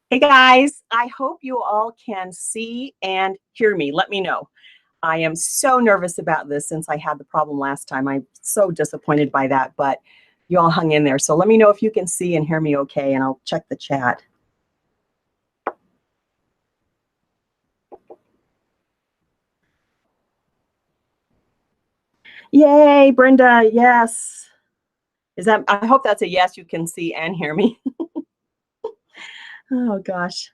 Hey guys, I hope you all can see and hear me. Let me know. I am so nervous about this since I had the problem last time. I'm so disappointed by that, but you all hung in there. So let me know if you can see and hear me okay, and I'll check the chat. Yay, Brenda, yes. I hope that's a yes, you can see and hear me. Oh gosh.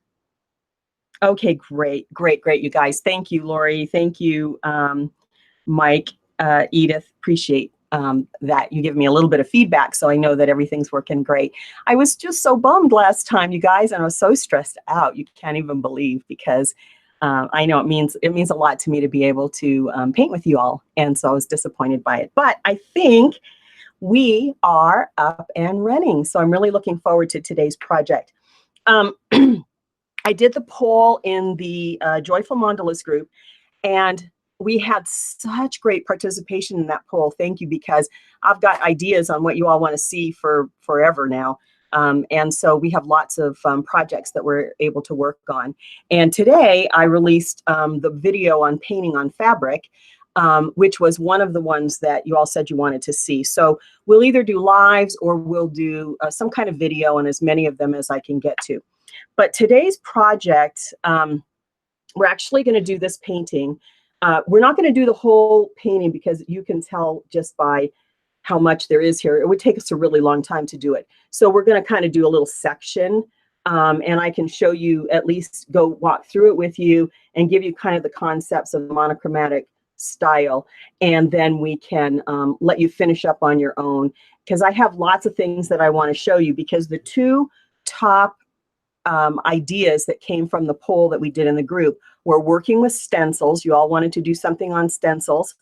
Okay, great, you guys. Thank you, Lori. Thank you, Mike, Edith. Appreciate that you give me a little bit of feedback so I know that everything's working great. I was just so bummed last time, you guys, and I was so stressed out. You can't even believe, because I know it means a lot to me to be able to paint with you all, and so I was disappointed by it. But I think we are up and running, so I'm really looking forward to today's project. I did the poll in the Joyful Mandalas group, and we had such great participation in that poll. Thank you, because I've got ideas on what you all want to see for forever now. And so we have lots of projects that we're able to work on. And today I released the video on painting on fabric, which was one of the ones that you all said you wanted to see. So we'll either do lives or we'll do some kind of video, and as many of them as I can get to. But today's project, we're actually going to do this painting. We're not going to do the whole painting because you can tell just by how much there is here. It would take us a really long time to do it. So we're going to kind of do a little section, and I can show you, at least go walk through it with you and give you kind of the concepts of the monochromatic style. And then we can let you finish up on your own, because I have lots of things that I want to show you, because the two top ideas that came from the poll that we did in the group were working with stencils. You all wanted to do something on stencils,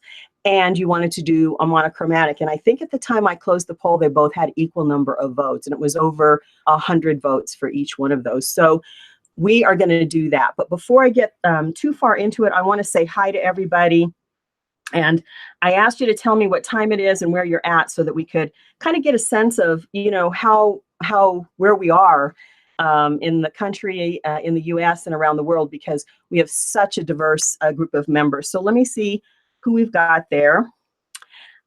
and you wanted to do a monochromatic. And I think at the time I closed the poll, they both had equal number of votes, and it was over 100 votes for each one of those. So we are going to do that. But before I get too far into it, I want to say hi to everybody. And I asked you to tell me what time it is and where you're at, so that we could kind of get a sense of, you know, where we are in the country, in the US and around the world, because we have such a diverse group of members. So let me see who we've got there.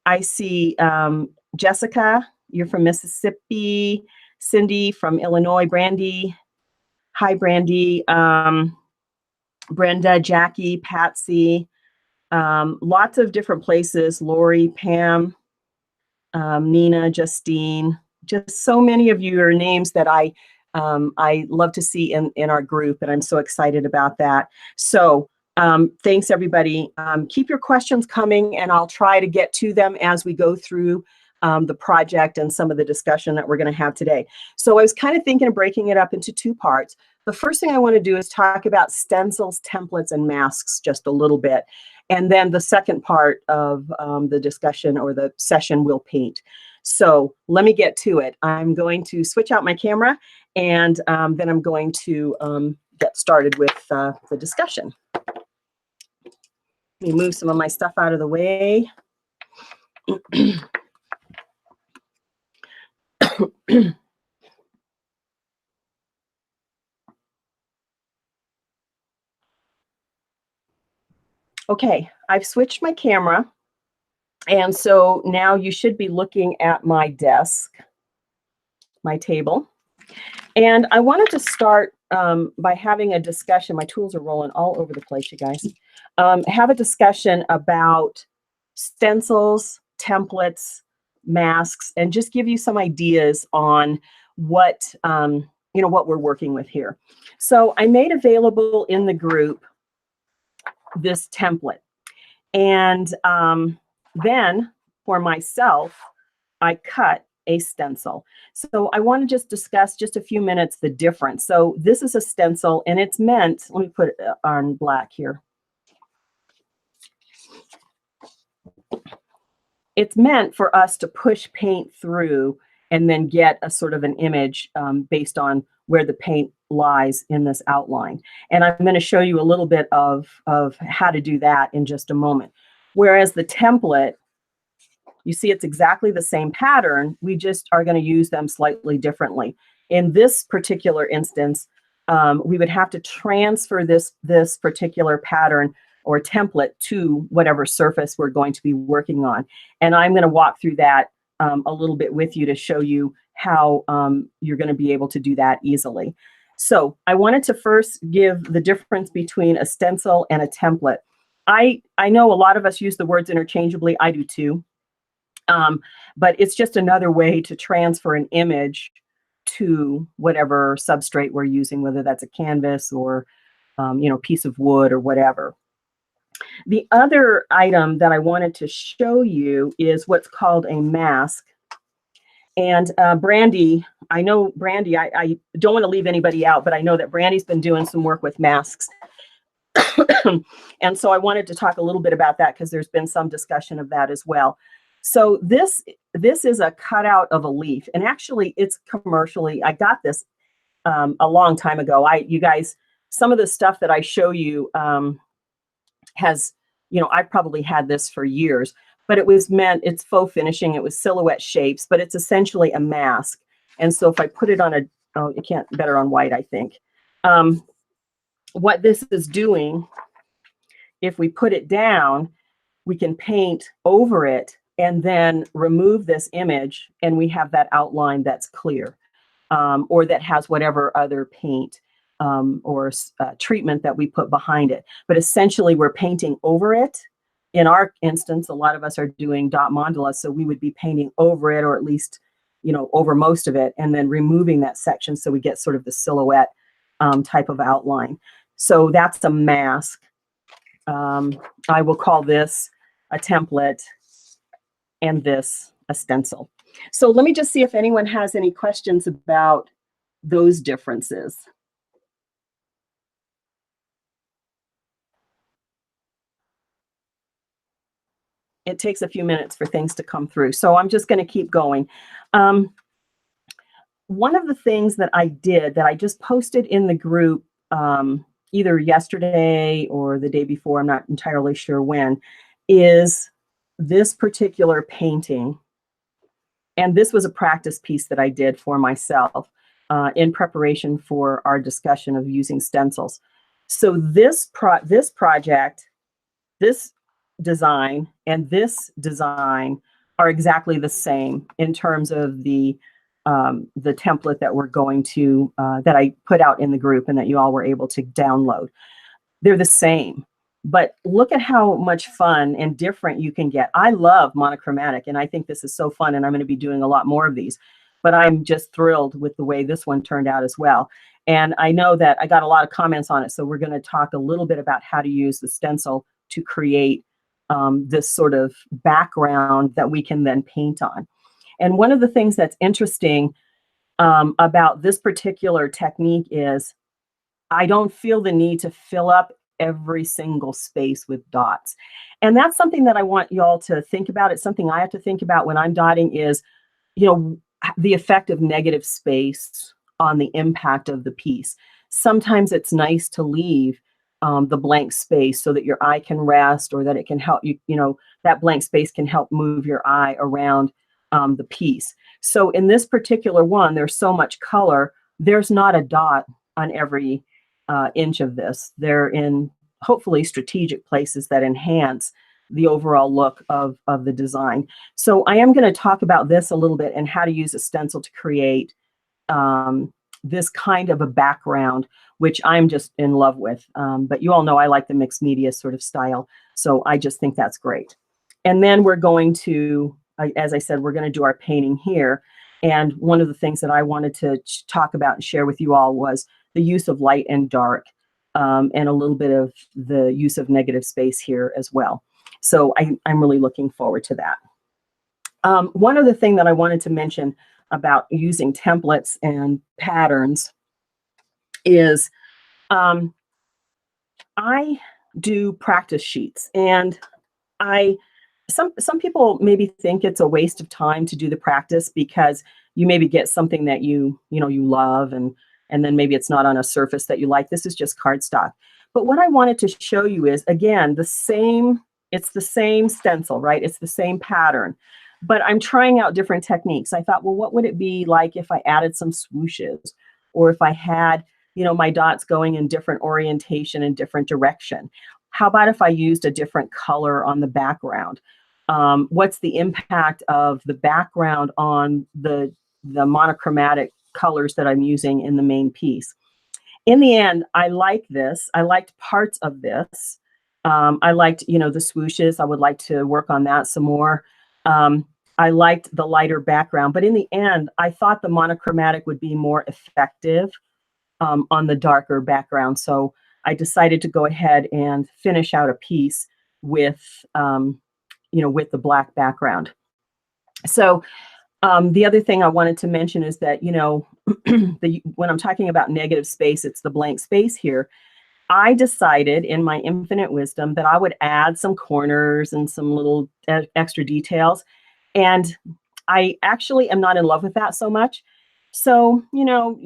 I see Jessica, you're from Mississippi. Cindy from Illinois. Brandy, hi Brandy. Brenda, Jackie, Patsy, lots of different places. Lori, Pam, Nina, Justine, just so many of your names that I love to see in our group, and I'm so excited about that. So thanks, everybody. Keep your questions coming, and I'll try to get to them as we go through the project and some of the discussion that we're going to have today. So I was kind of thinking of breaking it up into two parts. The first thing I want to do is talk about stencils, templates, and masks just a little bit. And then the second part of the discussion or the session, we'll paint. So let me get to it. I'm going to switch out my camera, and then I'm going to get started with the discussion. Let me move some of my stuff out of the way. Okay, I've switched my camera, and so now you should be looking at my desk, my table. And I wanted to start by having a discussion. My tools are rolling all over the place, you guys. Have a discussion about stencils, templates, masks, and just give you some ideas on what what we're working with here. So I made available in the group this template, and then for myself, I cut a stencil. So I want to just discuss just a few minutes the difference. So this is a stencil, and it's meant, let me put it on black here. It's meant for us to push paint through and then get a sort of an image based on where the paint lies in this outline. And I'm going to show you a little bit of how to do that in just a moment. Whereas the template, you see it's exactly the same pattern, we just are going to use them slightly differently. In this particular instance, we would have to transfer this particular pattern or template to whatever surface we're going to be working on. And I'm going to walk through that a little bit with you to show you how you're going to be able to do that easily. So I wanted to first give the difference between a stencil and a template. I know a lot of us use the words interchangeably. I do too. But it's just another way to transfer an image to whatever substrate we're using, whether that's a canvas or piece of wood or whatever. The other item that I wanted to show you is what's called a mask. And Brandy, I know Brandy, I don't want to leave anybody out, but I know that Brandy's been doing some work with masks. And so I wanted to talk a little bit about that because there's been some discussion of that as well. So this is a cutout of a leaf, and actually it's commercially, I got this a long time ago. You guys, some of the stuff that I show you has, I've probably had this for years, but it's faux finishing. It was silhouette shapes, but it's essentially a mask. And so if I put it on you can't, better on white, I think. What this is doing, if we put it down, we can paint over it and then remove this image, and we have that outline that's clear, or that has whatever other paint or treatment that we put behind it. But essentially, we're painting over it. In our instance, a lot of us are doing dot mandalas, so we would be painting over it, or at least, over most of it, and then removing that section so we get sort of the silhouette type of outline. So that's a mask. I will call this a template and this a stencil. So let me just see if anyone has any questions about those differences. It takes a few minutes for things to come through, so I'm just going to keep going. One of the things that I did that I just posted in the group either yesterday or the day before, I'm not entirely sure when, is this particular painting. And this was a practice piece that I did for myself in preparation for our discussion of using stencils. So this project, this design, and this design are exactly the same in terms of the template that we're going to, that I put out in the group and that you all were able to download. They're the same, but look at how much fun and different you can get. I love monochromatic, and I think this is so fun, and I'm going to be doing a lot more of these, but I'm just thrilled with the way this one turned out as well. And I know that I got a lot of comments on it, so we're going to talk a little bit about how to use the stencil to create this sort of background that we can then paint on. And one of the things that's interesting about this particular technique is I don't feel the need to fill up every single space with dots. And that's something that I want y'all to think about. It's something I have to think about when I'm dotting is, the effect of negative space on the impact of the piece. Sometimes it's nice to leave the blank space so that your eye can rest, or that it can help you, that blank space can help move your eye around the piece. So in this particular one, there's so much color, there's not a dot on every inch of this. They're in hopefully strategic places that enhance the overall look of the design. So I am going to talk about this a little bit and how to use a stencil to create this kind of a background, which I'm just in love with. But you all know I like the mixed media sort of style, so I just think that's great. And then we're going to, as I said, we're going to do our painting here. And one of the things that I wanted to talk about and share with you all was the use of light and dark, and a little bit of the use of negative space here as well. So I'm really looking forward to that. One other thing that I wanted to mention about using templates and patterns is I do practice sheets, and some people maybe think it's a waste of time to do the practice because you maybe get something that you love, and then maybe it's not on a surface that you like. This is just cardstock. But what I wanted to show you is, again, it's the same stencil, right? It's the same pattern, but I'm trying out different techniques. I thought, well, what would it be like if I added some swooshes, or if I had you know, my dots going in different orientation and different direction? How about if I used a different color on the background? What's the impact of the background on the monochromatic colors that I'm using in the main piece? In the end, I like this. I liked parts of this. I liked, you know, the swooshes. I would like to work on that some more. I liked the lighter background, but in the end, I thought the monochromatic would be more effective on the darker background. So I decided to go ahead and finish out a piece with, you know, with the black background. So the other thing I wanted to mention is that, you know, when I'm talking about negative space, it's the blank space here. I decided in my infinite wisdom that I would add some corners and some little extra details. And I actually am not in love with that so much. So, you know,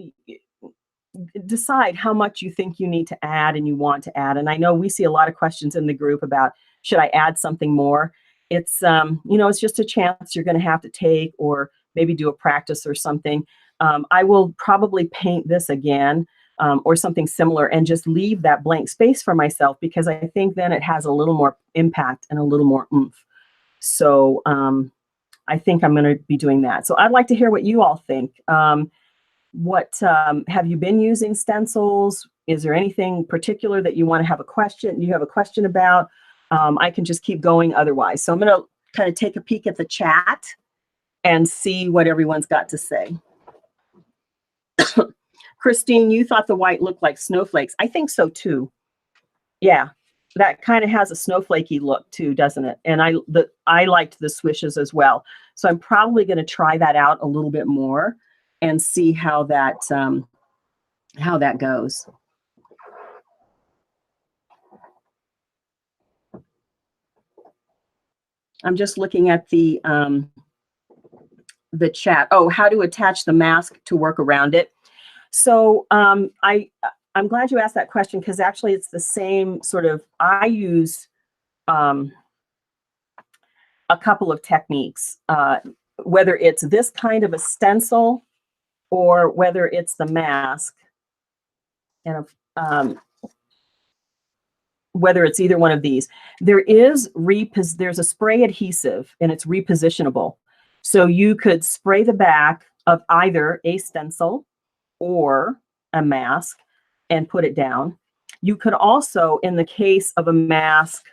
decide how much you think you need to add and you want to add. And I know we see a lot of questions in the group about, should I add something more? It's, you know, it's just a chance you're going to have to take, or maybe do a practice or something. I will probably paint this again or something similar and just leave that blank space for myself, because I think then it has a little more impact and a little more oomph. So I think I'm going to be doing that. So I'd like to hear what you all think. What have you been using stencils? Is there anything particular that you want to have a question? You have a question about? I can just keep going otherwise. So I'm going to kind of take a peek at the chat and see what everyone's got to say. Christine, you thought the white looked like snowflakes. I think so too. Yeah, that kind of has a snowflakey look too, doesn't it? And I liked the swishes as well. So I'm probably going to try that out a little bit more and see how that goes. I'm just looking at the chat. Oh, how to attach the mask to work around it. So I'm glad you asked that question, because actually it's the same sort of, I use a couple of techniques, whether it's this kind of a stencil or whether it's the mask, and whether it's either one of these. There's a spray adhesive and it's repositionable. So you could spray the back of either a stencil or a mask and put it down. You could also, in the case of a mask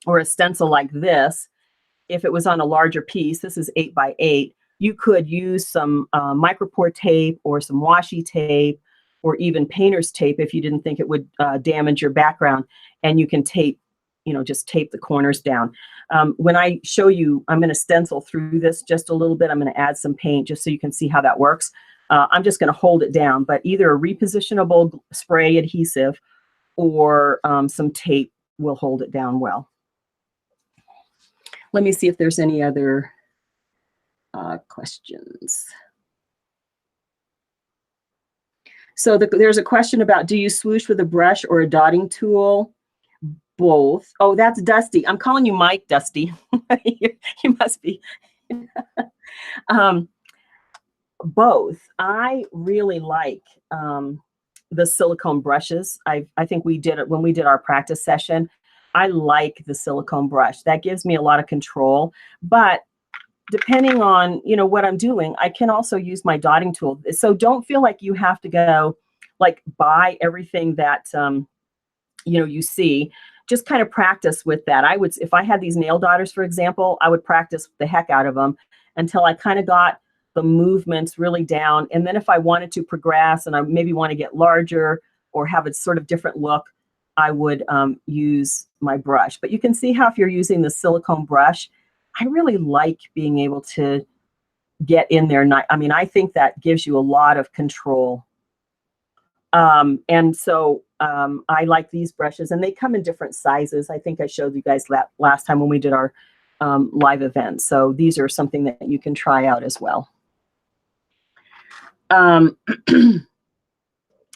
or a stencil like this, if it was on a larger piece, this is 8 by 8, you could use some micropore tape or some washi tape or even painter's tape if you didn't think it would damage your background, and you can tape, you know, just tape the corners down. When I show you, I'm going to stencil through this just a little bit. I'm going to add some paint just so you can see how that works. I'm just going to hold it down, but either a repositionable spray adhesive or some tape will hold it down well. Let me see if there's any other questions. So there's a question about, do you swoosh with a brush or a dotting tool? Both. Oh, that's Dusty. I'm calling you Mike, Dusty. You must be. Both. I really like the silicone brushes. I think we did it when we did our practice session. I like the silicone brush. That gives me a lot of control. But depending on, you know, what I'm doing, I can also use my dotting tool. So don't feel like you have to go like buy everything that you know, you see. Just kind of practice with that. I would, if I had these nail dotters, for example, I would practice the heck out of them until I kind of got the movements really down. And then if I wanted to progress and I maybe want to get larger or have a sort of different look, I would use my brush. But you can see how if you're using the silicone brush, I really like being able to get in there. I mean, I think that gives you a lot of control. And so I like these brushes, and they come in different sizes. I think I showed you guys that last time when we did our live event. So these are something that you can try out as well.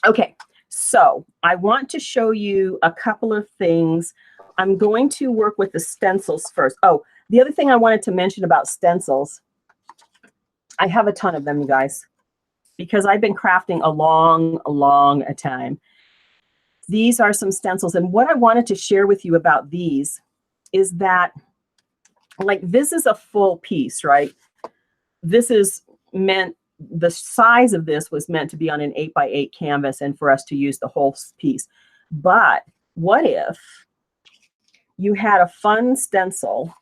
Okay, so I want to show you a couple of things. I'm going to work with the stencils first. Oh, the other thing I wanted to mention about stencils, I have a ton of them, you guys. because I've been crafting a long time. These are some stencils, and what I wanted to share with you about these is that, like, this is a full piece, right? This is meant, the size of this was meant to be on an 8x8 canvas and for us to use the whole piece. But what if you had a fun stencil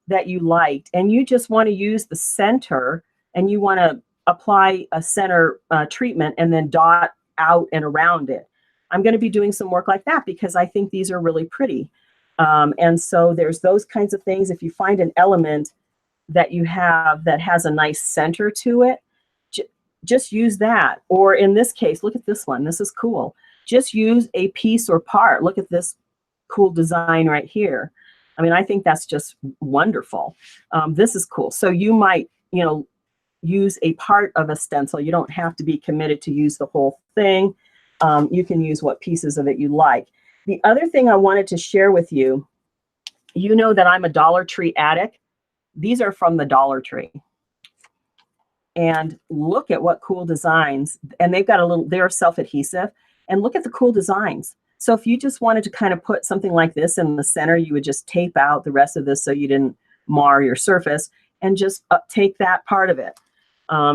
that you liked and you just want to use the center and you want to apply a center treatment and then dot out and around it? I'm going to be doing some work like that because I think these are really pretty. And so there's those kinds of things. If you find an element that you have that has a nice center to it, just use that. Or in this case, look at this one. This is cool. Just use a piece or part. Look at this cool design right here. I mean, I think that's just wonderful. This is cool. So you might, you know, use a part of a stencil. You don't have to be committed to use the whole thing. You can use what pieces of it you like. The other thing I wanted to share with you, you know that I'm a Dollar Tree addict. These are from the Dollar Tree. And look at what cool designs. And they've got a little, they're self-adhesive. And look at the cool designs. So if you just wanted to kind of put something like this in the center, you would just tape out the rest of this so you didn't mar your surface and just take that part of it.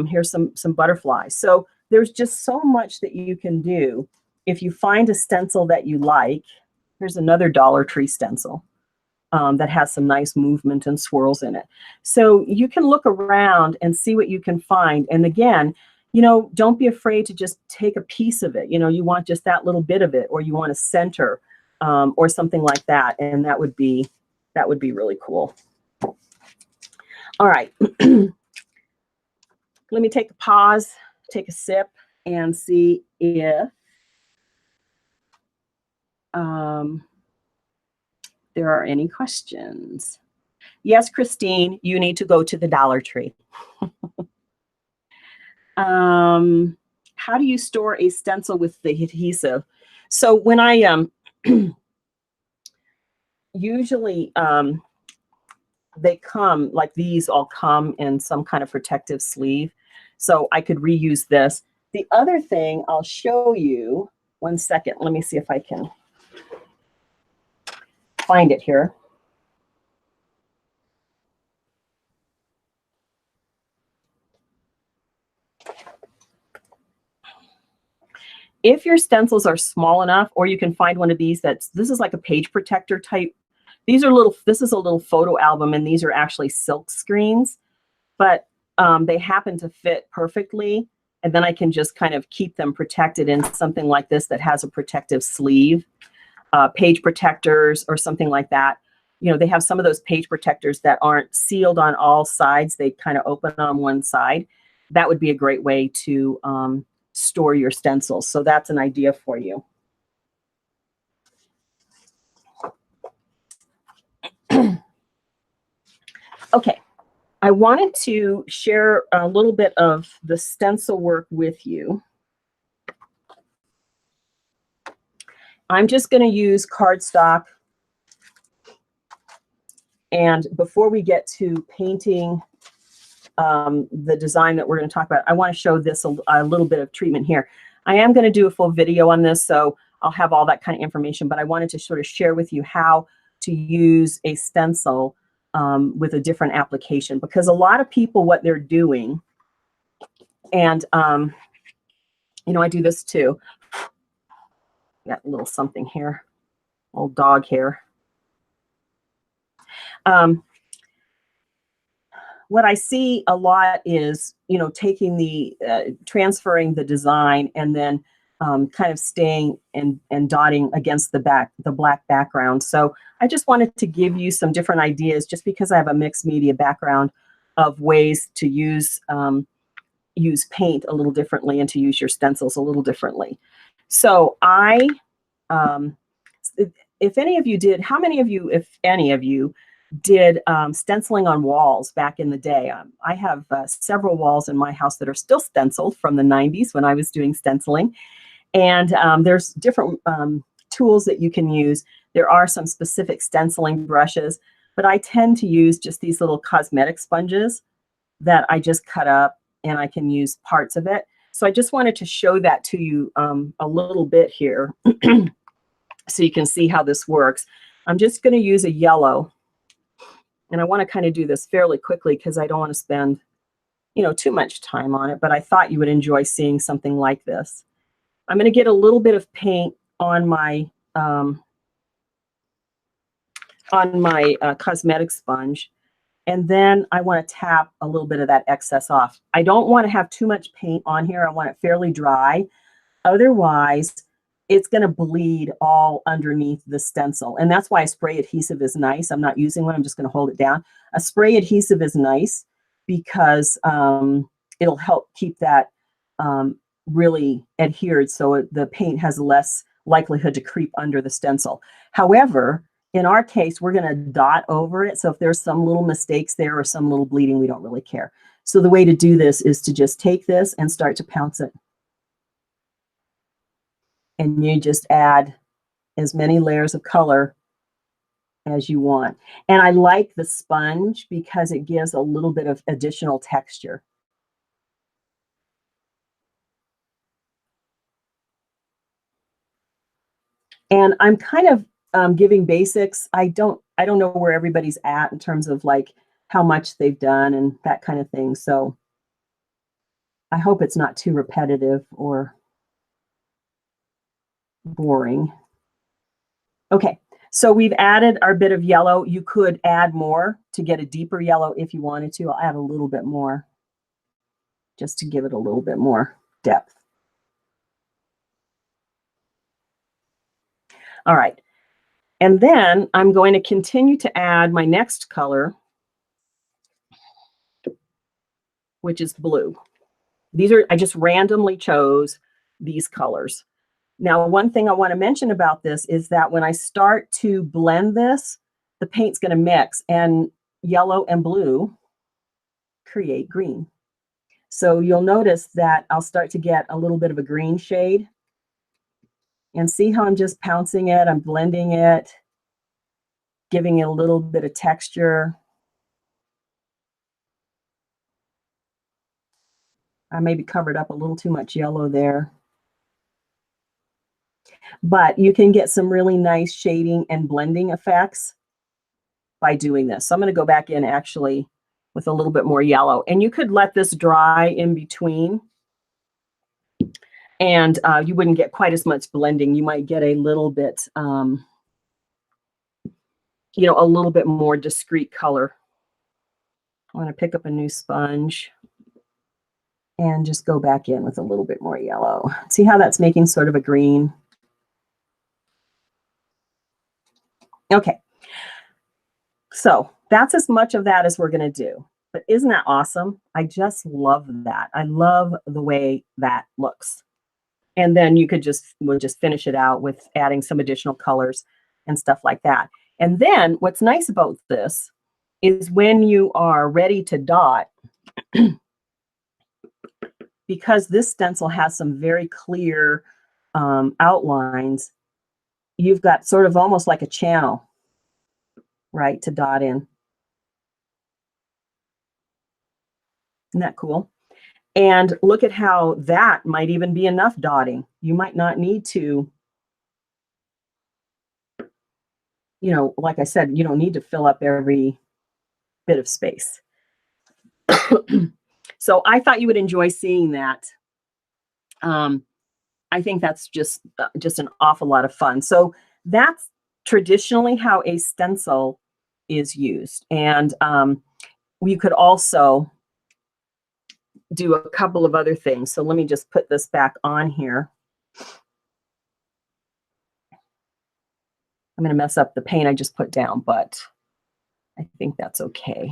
Here's some butterflies. So there's just so much that you can do. If you find a stencil that you like, here's another Dollar Tree stencil that has some nice movement and swirls in it. So you can look around and see what you can find. And again, you know, don't be afraid to just take a piece of it. You know, you want just that little bit of it, or you want a center or something like that. And that would be really cool. All right. Let me take a pause, take a sip, and see if there are any questions. Yes, Christine, you need to go to the Dollar Tree. How do you store a stencil with the adhesive? So when I usually they come, like these all come in some kind of protective sleeve. So I could reuse this. The other thing I'll show you, one second. Let me see if I can find it here. If your stencils are small enough, or you can find one of these this is like a page protector type. These are this is a little photo album, and these are actually silk screens, but they happen to fit perfectly. And then I can just kind of keep them protected in something like this that has a protective sleeve, page protectors or something like that. You know, they have some of those page protectors that aren't sealed on all sides. They kind of open on one side. That would be a great way to store your stencils. So that's an idea for you. Okay, I wanted to share a little bit of the stencil work with you. I'm just going to use cardstock. And before we get to painting the design that we're going to talk about, I want to show this a little bit of treatment here. I am going to do a full video on this, so I'll have all that kind of information, but I wanted to sort of share with you how to use a stencil with a different application, because a lot of people, what they're doing, and you know, I do this too. Got a little something here, old dog hair. What I see a lot is, you know, taking the, transferring the design and then kind of staying and dotting against the black background. So I just wanted to give you some different ideas, just because I have a mixed media background, of ways to use paint a little differently and to use your stencils a little differently. So if any of you did, how many of you, if any of you, did stenciling on walls back in the day? I have several walls in my house that are still stenciled from the 90s when I was doing stenciling. And there's different tools that you can use. There are some specific stenciling brushes, but I tend to use just these little cosmetic sponges that I just cut up, and I can use parts of it. So I just wanted to show that to you a little bit here so you can see how this works. I'm just going to use a yellow, and I want to kind of do this fairly quickly because I don't want to spend, too much time on it, but I thought you would enjoy seeing something like this. I'm going to get a little bit of paint on my cosmetic sponge, and then I want to tap a little bit of that excess off. I don't want to have too much paint on here. I want it fairly dry. Otherwise, it's going to bleed all underneath the stencil. And that's why a spray adhesive is nice. I'm not using one. I'm just going to hold it down. A spray adhesive is nice because it'll help keep that really adhered, so the paint has less likelihood to creep under the stencil. However, in our case, we're going to dot over it. So if there's some little mistakes there or some little bleeding, we don't really care. So the way to do this is to just take this and start to pounce it. And you just add as many layers of color as you want. And I like the sponge because it gives a little bit of additional texture. And I'm kind of giving basics. I don't know where everybody's at in terms of like how much they've done and that kind of thing. So I hope it's not too repetitive or boring. Okay, so we've added our bit of yellow. You could add more to get a deeper yellow if you wanted to. I'll add a little bit more just to give it a little bit more depth. All right, and then I'm going to continue to add my next color, which is blue. I just randomly chose these colors. Now, one thing I want to mention about this is that when I start to blend this, the paint's going to mix, and yellow and blue create green. So you'll notice that I'll start to get a little bit of a green shade. And see how I'm just pouncing it, I'm blending it, giving it a little bit of texture. I maybe covered up a little too much yellow there. But you can get some really nice shading and blending effects by doing this. So I'm going to go back in actually with a little bit more yellow. And you could let this dry in between, and you wouldn't get quite as much blending. You might get a little bit, a little bit more discrete color. I want to pick up a new sponge and just go back in with a little bit more yellow. See how that's making sort of a green? Okay, so that's as much of that as we're going to do. But isn't that awesome? I just love that. I love the way that looks. And then you could we'll just finish it out with adding some additional colors and stuff like that. And then what's nice about this is when you are ready to dot, because this stencil has some very clear outlines, you've got sort of almost like a channel, right, to dot in. Isn't that cool? And look at how that might even be enough dotting. You might not need to, like I said, you don't need to fill up every bit of space. So I thought you would enjoy seeing that. I think that's just an awful lot of fun. So that's traditionally how a stencil is used. And we could also do a couple of other things. So let me just put this back on here. I'm going to mess up the paint I just put down, but I think that's okay.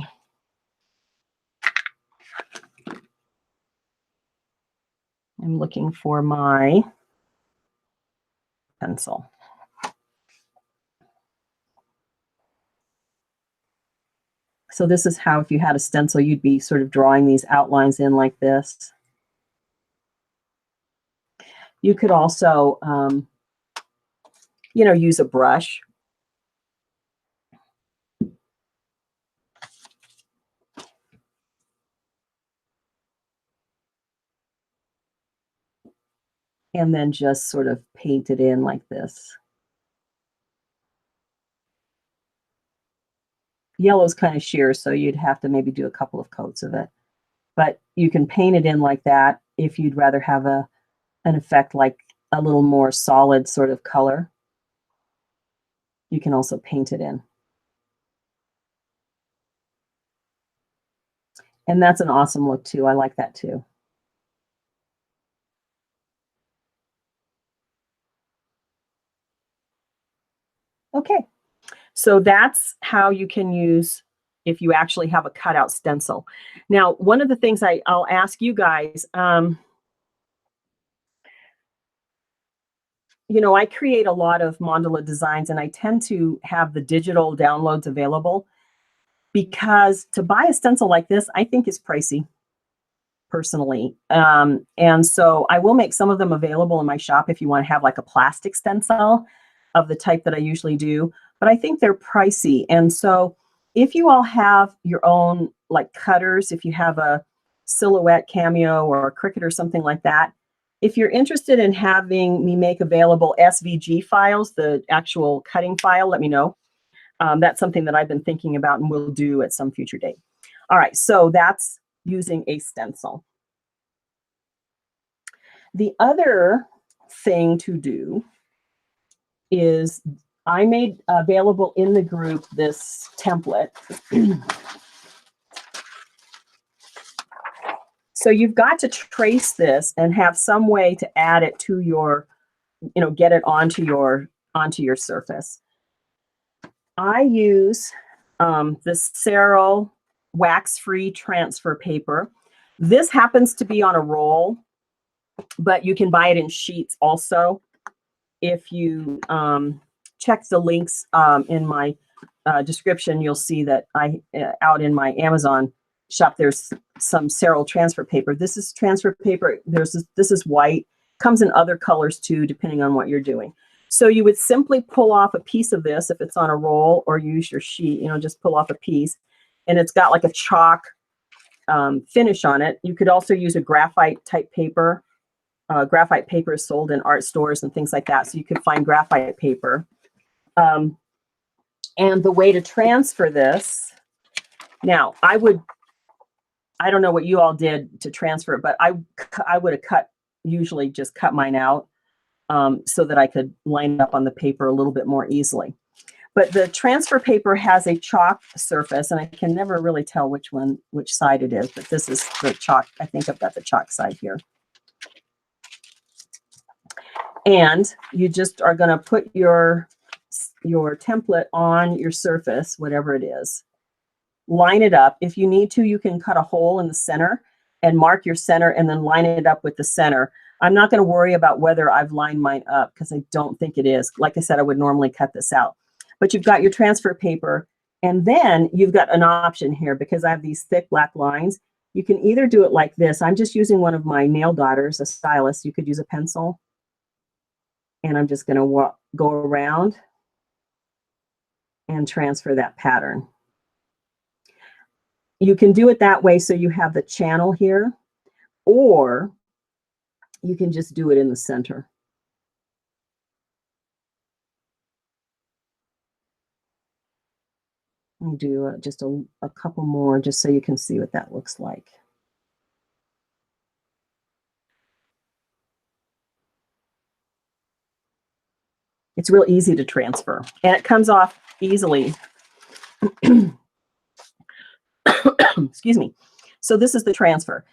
I'm looking for my pencil. So this is how, if you had a stencil, you'd be sort of drawing these outlines in like this. You could also, use a brush. and then just sort of paint it in like this. Yellow's kind of sheer, so you'd have to maybe do a couple of coats of it. But you can paint it in like that if you'd rather have an effect like a little more solid sort of color. You can also paint it in. And that's an awesome look too. I like that too. Okay, so that's how you can use if you actually have a cutout stencil. Now, one of the things I'll ask you guys, you know, I create a lot of mandala designs and I tend to have the digital downloads available because to buy a stencil like this, I think is pricey personally. And so I will make some of them available in my shop if you want to have like a plastic stencil of the type that I usually do, but I think they're pricey. And so if you all have your own like cutters, if you have a Silhouette Cameo or a Cricut or something like that, if you're interested in having me make available SVG files, the actual cutting file, let me know. That's something that I've been thinking about and will do at some future date. All right, so that's using a stencil. The other thing to do is I made available in the group this template. So you've got to trace this and have some way to add it to your, you know, get it onto your surface. I use the Stencil wax-free transfer paper. This happens to be on a roll, but you can buy it in sheets also. If you check the links in my description, you'll see that out in my Amazon shop, there's some Stencil transfer paper. This is transfer paper. This is white. Comes in other colors too, depending on what you're doing. So you would simply pull off a piece of this if it's on a roll, or use your sheet, you know, just pull off a piece. And it's got like a chalk finish on it. You could also use a graphite type paper. Graphite paper is sold in art stores and things like that. So you could find graphite paper. And the way to transfer this, now I don't know what you all did to transfer it, but I would have usually just cut mine out so that I could line it up on the paper a little bit more easily. But the transfer paper has a chalk surface, and I can never really tell which side it is, but this is the chalk. I think I've got the chalk side here. And you just are going to put your template on your surface, whatever it is. Line it up. If you need to, you can cut a hole in the center and mark your center and then line it up with the center. I'm not going to worry about whether I've lined mine up because I don't think it is. Like I said, I would normally cut this out. But you've got your transfer paper, and then you've got an option here because I have these thick black lines. You can either do it like this. I'm just using one of my nail dotters, a stylus. You could use a pencil. And I'm just going to go around and transfer that pattern. You can do it that way so you have the channel here, or you can just do it in the center. Let me do just a couple more just so you can see what that looks like. It's real easy to transfer, and it comes off easily. Excuse me. So this is the transfer.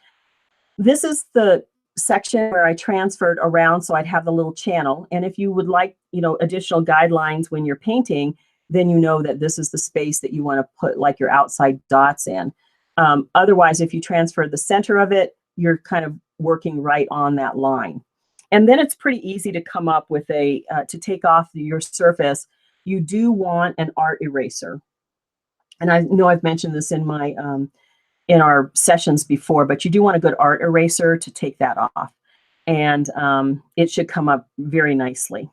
This is the section where I transferred around so I'd have the little channel. And if you would like, you know, additional guidelines when you're painting, then you know that this is the space that you want to put like your outside dots in. Otherwise, if you transfer the center of it, you're kind of working right on that line. And then it's pretty easy to come up with to take off your surface. You do want an art eraser. And I know I've mentioned this in my in our sessions before, but you do want a good art eraser to take that off. And it should come up very nicely.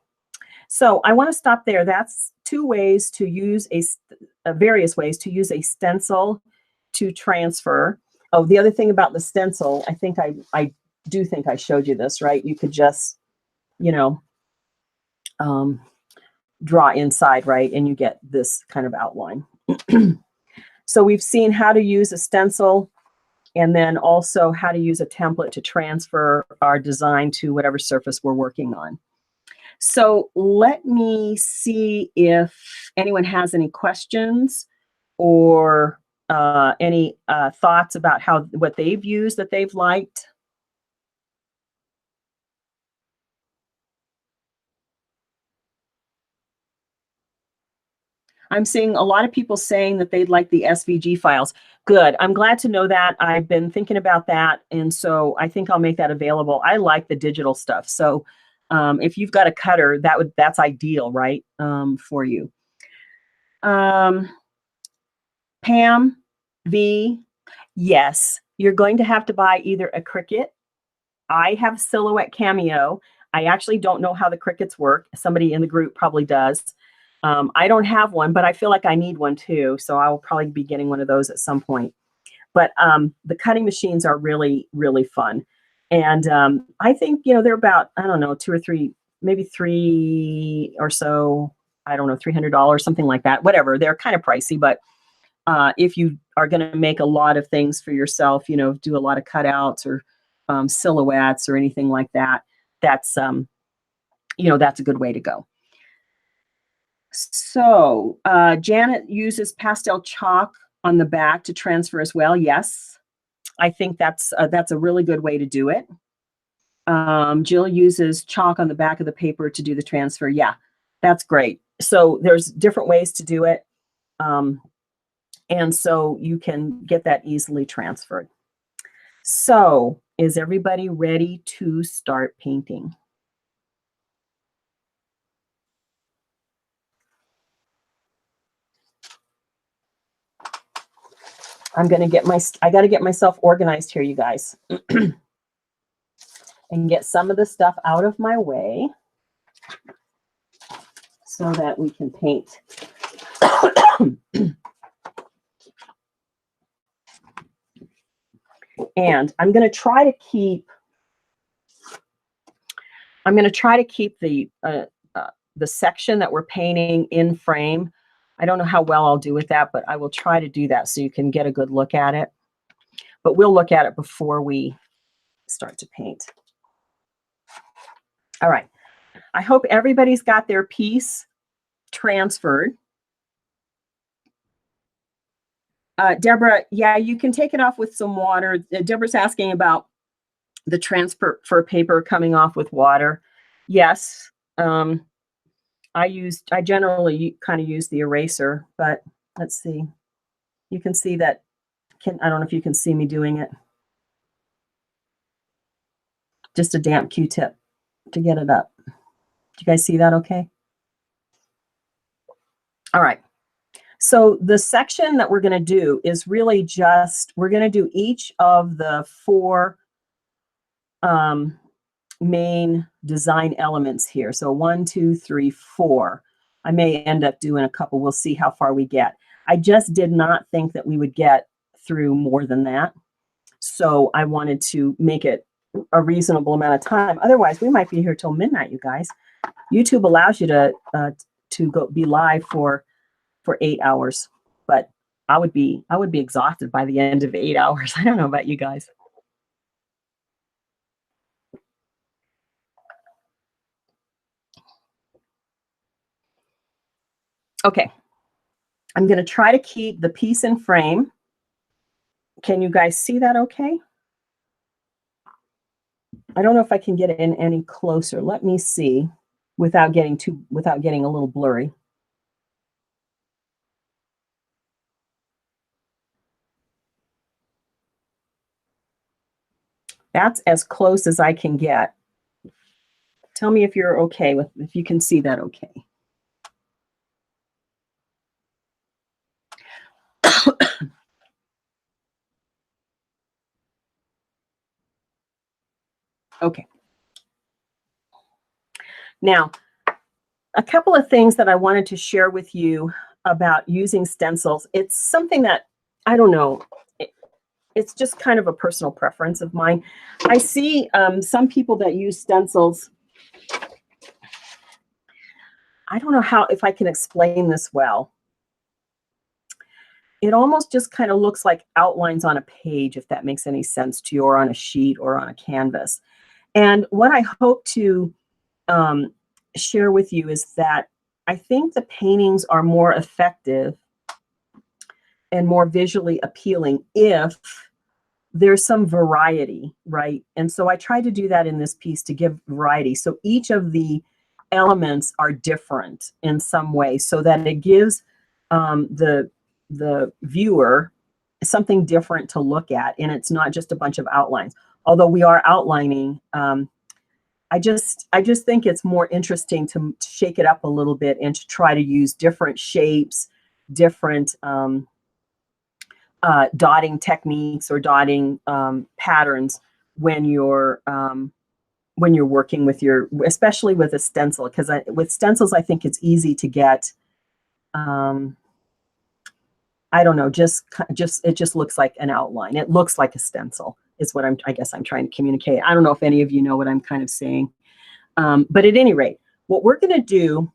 So I want to stop there. That's two ways to use various ways to use a stencil to transfer. Oh, the other thing about the stencil, I do think I showed you this, right? You could just you know, draw inside, right? And you get this kind of outline. So we've seen how to use a stencil, and then also how to use a template to transfer our design to whatever surface we're working on. So let me see if anyone has any questions or any thoughts about what they've used that they've liked. I'm seeing a lot of people saying that they'd like the SVG files. Good. I'm glad to know that. I've been thinking about that, and so I think I'll make that available. I like the digital stuff. So if you've got a cutter, that's ideal, right, for you. Pam V, yes, you're going to have to buy either a Cricut. I have Silhouette Cameo. I actually don't know how the Cricuts work. Somebody in the group probably does. I don't have one, but I feel like I need one too. So I will probably be getting one of those at some point. But the cutting machines are really, really fun. And I think, they're about, I don't know, 2 or 3, maybe 3 or so, I don't know, $300, something like that. Whatever. They're kind of pricey, but if you are going to make a lot of things for yourself, do a lot of cutouts or silhouettes or anything like that, that's, that's a good way to go. So Janet uses pastel chalk on the back to transfer as well. Yes, I think that's a really good way to do it. Jill uses chalk on the back of the paper to do the transfer. Yeah, that's great. So there's different ways to do it. And so you can get that easily transferred. So is everybody ready to start painting? I got to get myself organized here, you guys, and get some of the stuff out of my way so that we can paint. And I'm going to try to keep the section that we're painting in frame. I don't know how well I'll do with that, but I will try to do that so you can get a good look at it. But we'll look at it before we start to paint. All right. I hope everybody's got their piece transferred. Deborah, yeah, you can take it off with some water. Deborah's asking about the transfer for paper coming off with water. Yes. I generally kind of use the eraser, but let's see. You can see that. I don't know if you can see me doing it. Just a damp Q-tip to get it up. Do you guys see that okay? All right. So the section that we're going to do is really just, we're going to do each of the 4 main design elements here. So 1, 2, 3, 4. I may end up doing a couple. We'll see how far we get. I just did not think that we would get through more than that. So I wanted to make it a reasonable amount of time. Otherwise, we might be here till midnight, you guys. YouTube allows you to go be live for 8 hours, but I would be exhausted by the end of 8 hours. I don't know about you guys. Okay, I'm going to try to keep the piece in frame. Can you guys see that okay? I don't know if I can get it in any closer. Let me see without getting a little blurry. That's as close as I can get. Tell me if you're okay if you can see that okay. Okay. Now, a couple of things that I wanted to share with you about using stencils. It's something that, I don't know, it's just kind of a personal preference of mine. I see some people that use stencils I don't know if I can explain this well. It almost just kind of looks like outlines on a page, if that makes any sense to you, or on a sheet or on a canvas. And what I hope to share with you is that I think the paintings are more effective and more visually appealing if there's some variety, right? And so I try to do that in this piece to give variety. So each of the elements are different in some way so that it gives the viewer something different to look at, and it's not just a bunch of outlines. Although we are outlining, I just think it's more interesting to shake it up a little bit and to try to use different shapes, different dotting techniques or dotting patterns when you're working with especially with a stencil, because with stencils I think it's easy to get I don't know, it just looks like an outline. It looks like a stencil is what I guess I'm trying to communicate. I don't know if any of you know what I'm kind of saying. But at any rate, what we're going to do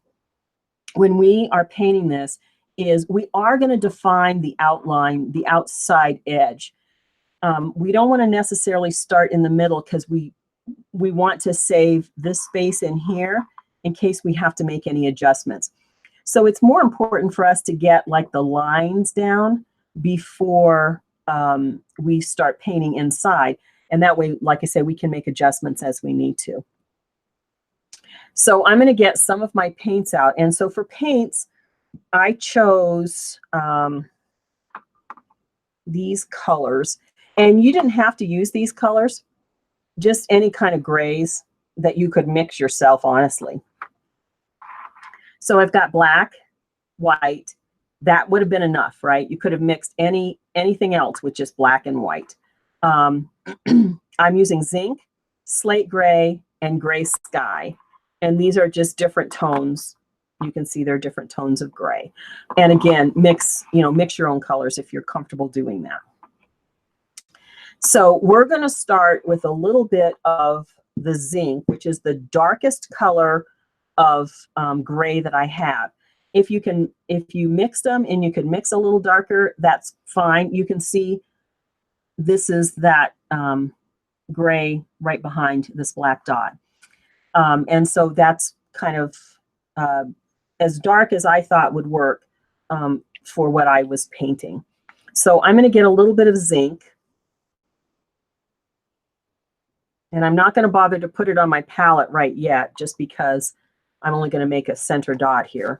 when we are painting this is we are going to define the outline, the outside edge. We don't want to necessarily start in the middle because we want to save this space in here in case we have to make any adjustments. So it's more important for us to get like the lines down before we start painting inside. And that way, like I said, we can make adjustments as we need to. So I'm going to get some of my paints out. And so for paints, I chose these colors. And you didn't have to use these colors, just any kind of grays that you could mix yourself, honestly. So I've got black, white. That would have been enough, right? You could have mixed anything else with just black and white. I'm using zinc, slate gray, and gray sky. And these are just different tones. You can see they're different tones of gray. And again, mix your own colors if you're comfortable doing that. So we're going to start with a little bit of the zinc, which is the darkest color of gray that I have. If you mix them and you can mix a little darker, that's fine. You can see this is that gray right behind this black dot. And so that's kind of as dark as I thought would work for what I was painting. So I'm going to get a little bit of zinc. And I'm not going to bother to put it on my palette right yet, just because I'm only going to make a center dot here.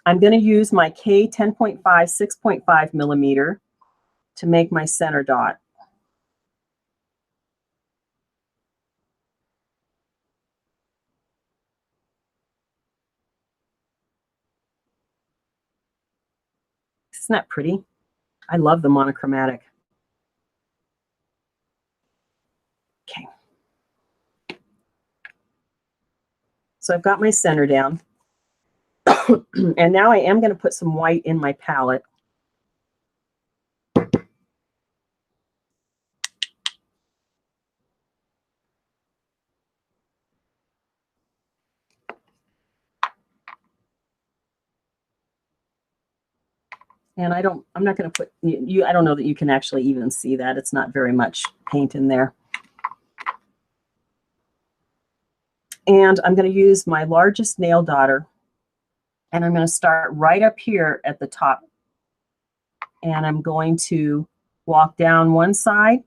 I'm going to use my K 10.5, 6.5 millimeter to make my center dot. Isn't that pretty? I love the monochromatic. Okay. So I've got my center down. And now I am going to put some white in my palette. And I'm not going to put I don't know that you can actually even see that. It's not very much paint in there. And I'm going to use my largest nail dotter. And I'm going to start right up here at the top. And I'm going to walk down one side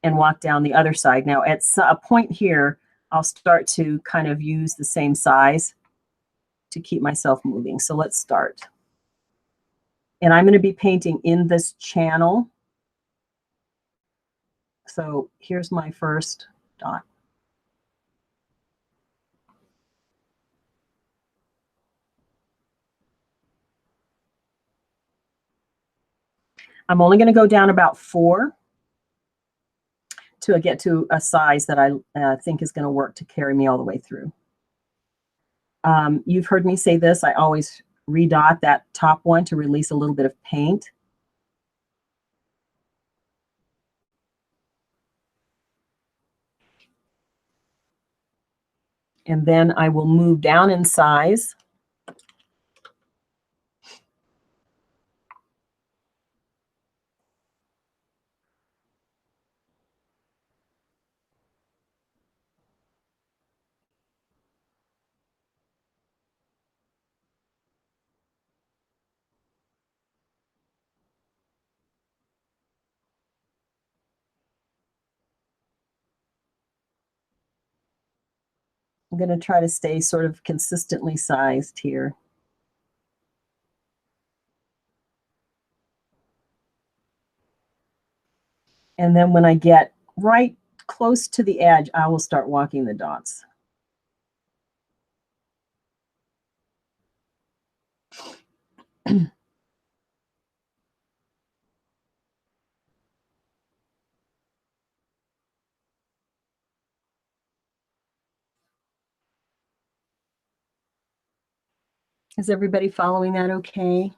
and walk down the other side. Now at a point here, I'll start to kind of use the same size to keep myself moving. So let's start. And I'm going to be painting in this channel. So here's my first dot. I'm only going to go down about 4 to get to a size that I think is going to work to carry me all the way through. You've heard me say this. I always redot that top one to release a little bit of paint. And then I will move down in size. I'm going to try to stay sort of consistently sized here. And then when I get right close to the edge, I will start walking the dots. Is everybody following that okay?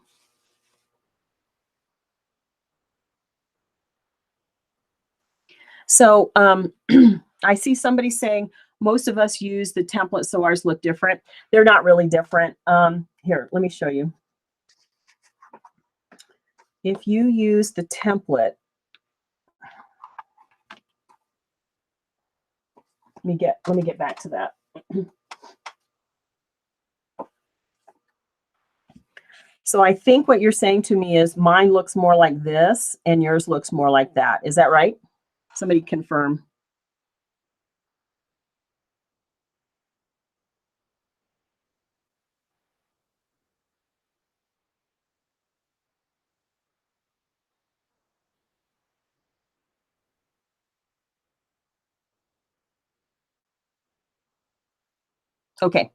So I see somebody saying most of us use the template, so ours look different. They're not really different. Here, let me show you. If you use the template, let me get back to that. So I think what you're saying to me is mine looks more like this and yours looks more like that. Is that right? Somebody confirm. Okay.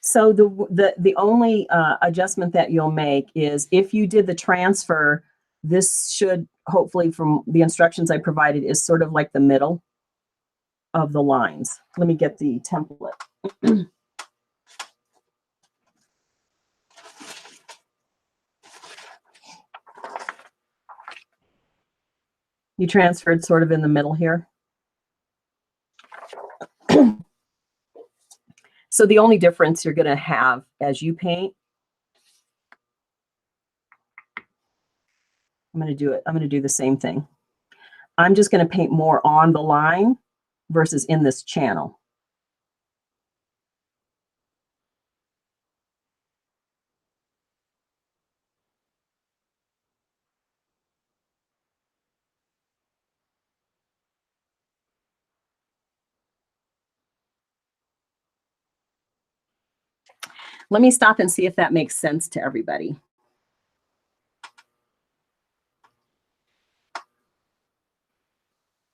So the only adjustment that you'll make is if you did the transfer, this should hopefully, from the instructions I provided, is sort of like the middle of the lines. Let me get the template. You transferred sort of in the middle here. So the only difference you're going to have as you paint, I'm going to do the same thing. I'm just going to paint more on the line versus in this channel. Let me stop and see if that makes sense to everybody.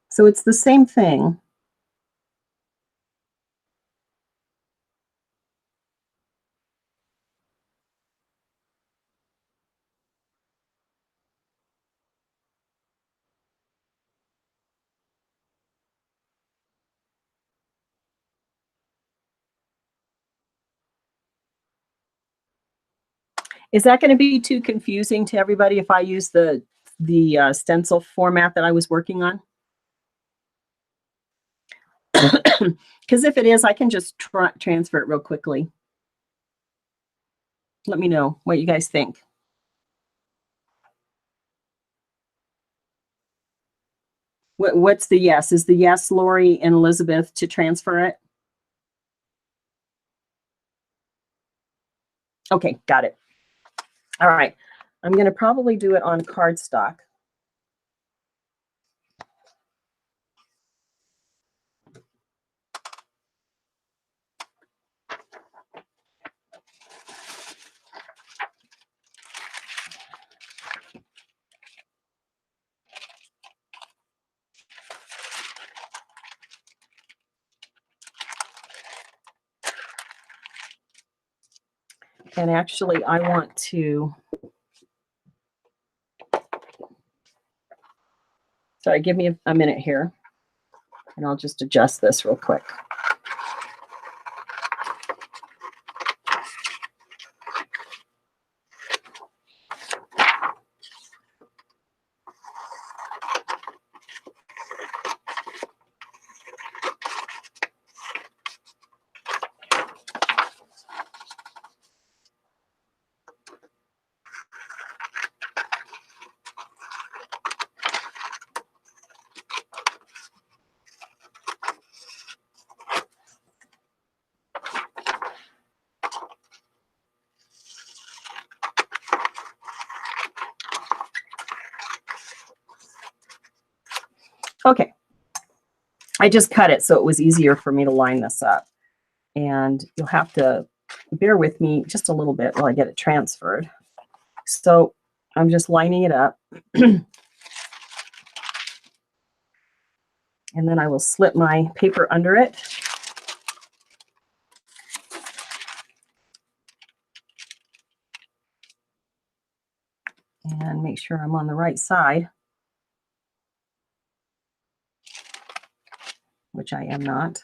So it's the same thing. Is that going to be too confusing to everybody if I use the stencil format that I was working on? Because if it is, I can just transfer it real quickly. Let me know what you guys think. What's the yes? Is the yes, Lori and Elizabeth, to transfer it? Okay, got it. All right. I'm going to probably do it on cardstock. And actually, I want to, sorry, give me a minute here, and I'll just adjust this real quick. I just cut it so it was easier for me to line this up. And you'll have to bear with me just a little bit while I get it transferred. So I'm just lining it up. And then I will slip my paper under it. And make sure I'm on the right side, which I am not.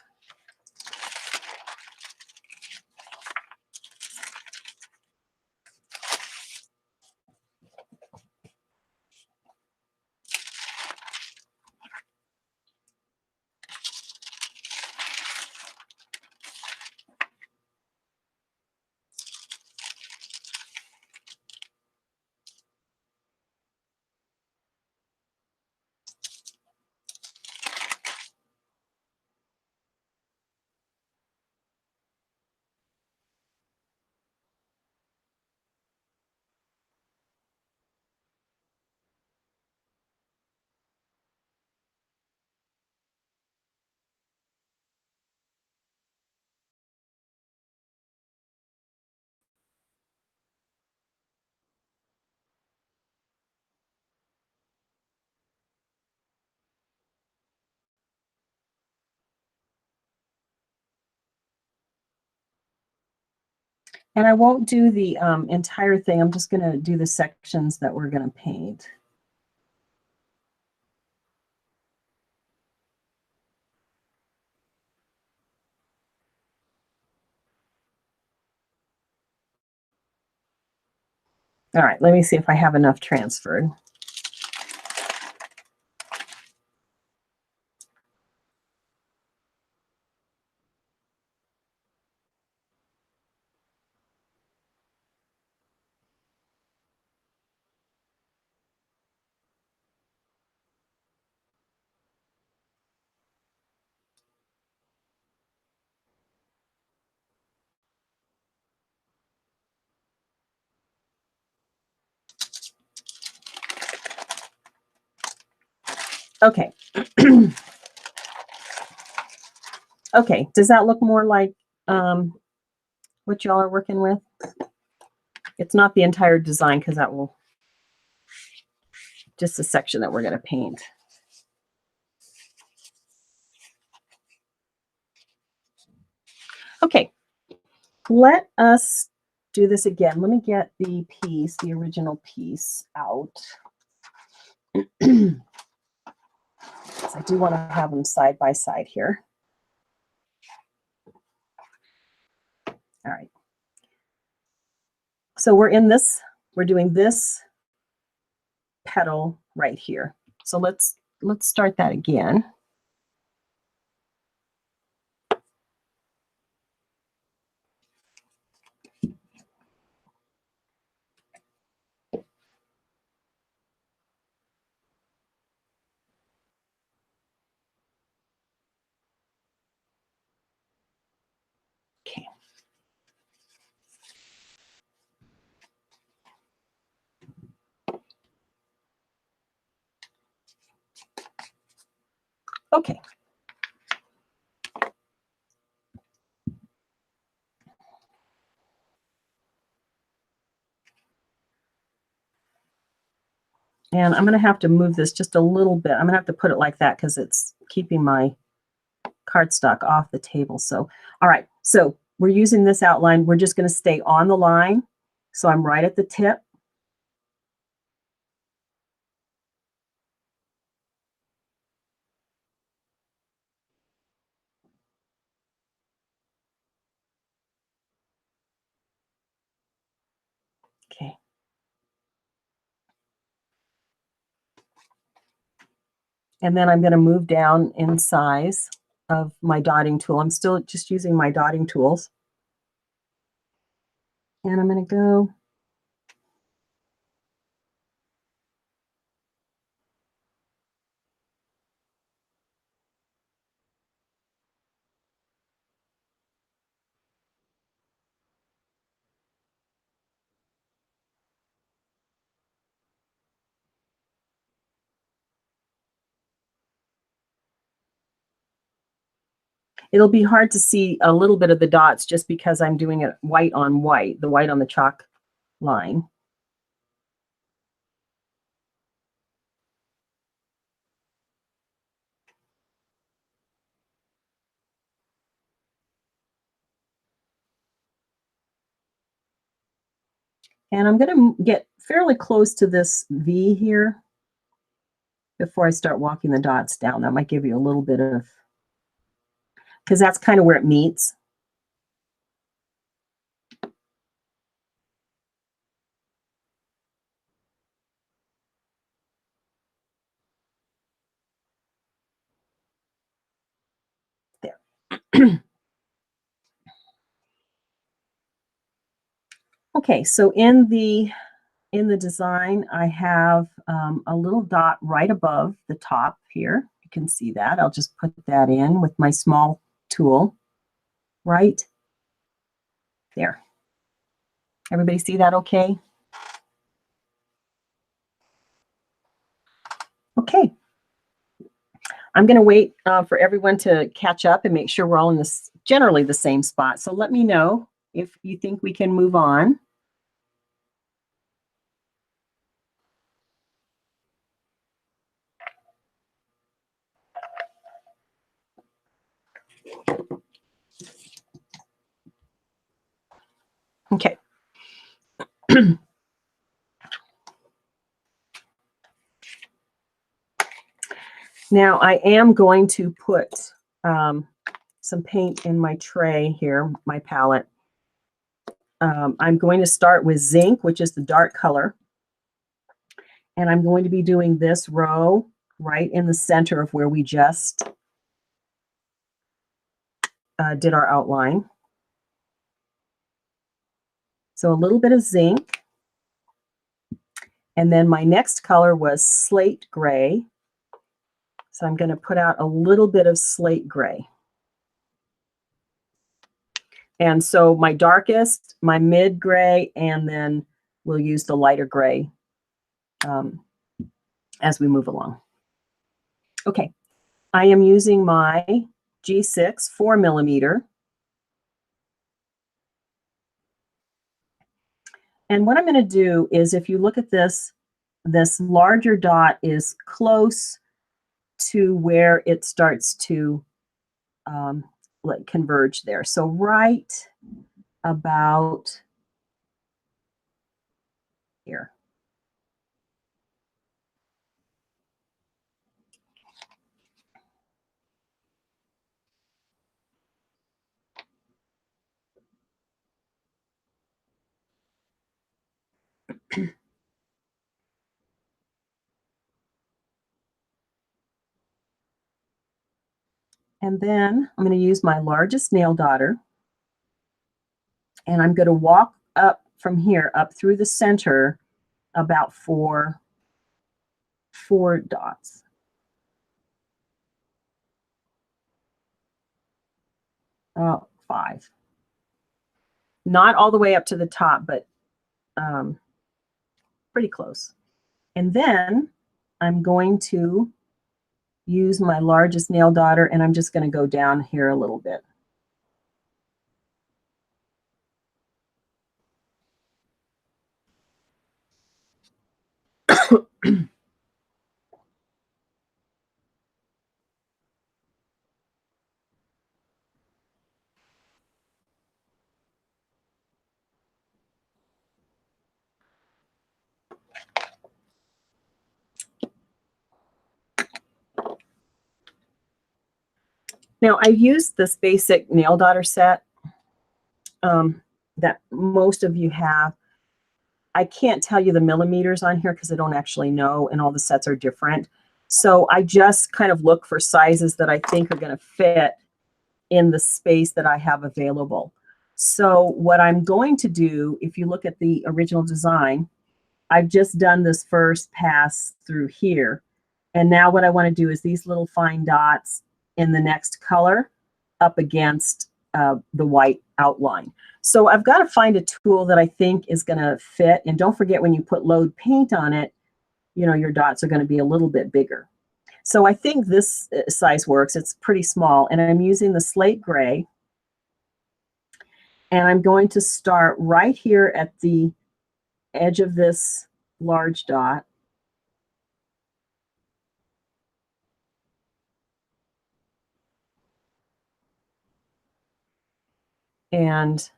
And I won't do the entire thing. I'm just going to do the sections that we're going to paint. All right, let me see if I have enough transferred. Okay. Okay, does that look more like what y'all are working with? It's not the entire design because that will just a section that we're going to paint. Okay, let us do this again. Let me get the piece, the original piece out. I do want to have them side by side here. All right. So we're doing this petal right here. So let's start that again. Okay. Okay. And I'm going to have to move this just a little bit. I'm going to have to put it like that because it's keeping my cardstock off the table. So, all right. So we're using this outline. We're just going to stay on the line. So I'm right at the tip. Okay. And then I'm going to move down in size of my dotting tool. I'm still just using my dotting tools. And I'm going to go It'll be hard to see a little bit of the dots just because I'm doing it white on white, the white on the chalk line. And I'm going to get fairly close to this V here before I start walking the dots down. That might give you a little bit of, because that's kind of where it meets. There. Okay, so in the design, I have a little dot right above the top here. You can see that. I'll just put that in with my small tool right there. Everybody see that okay? Okay. I'm going to wait for everyone to catch up and make sure we're all in this generally the same spot. So let me know if you think we can move on. Okay. Now I am going to put some paint in my tray here, my palette. I'm going to start with zinc, which is the dark color. And I'm going to be doing this row right in the center of where we just did our outline. So a little bit of zinc. And then my next color was slate gray. So I'm going to put out a little bit of slate gray. And so my darkest, my mid gray, and then we'll use the lighter gray as we move along. Okay, I am using my G6 4mm. And what I'm going to do is, if you look at this, this larger dot is close to where it starts to like converge there. So right about here. And then I'm going to use my largest nail daughter, and I'm going to walk up from here up through the center about four dots. Five. Not all the way up to the top, but pretty close. And then I'm going to use my largest nail daughter, and I'm just going to go down here a little bit. Now, I used this basic nail daughter set that most of you have. I can't tell you the millimeters on here because I don't actually know, and all the sets are different. So I just kind of look for sizes that I think are going to fit in the space that I have available. So what I'm going to do, if you look at the original design, I've just done this first pass through here. And now what I want to do is these little fine dots in the next color up against the white outline. So I've got to find a tool that I think is going to fit. And don't forget, when you put load paint on it, you know, your dots are going to be a little bit bigger. So I think this size works. It's pretty small, and I'm using the slate gray, and I'm going to start right here at the edge of this large dot. And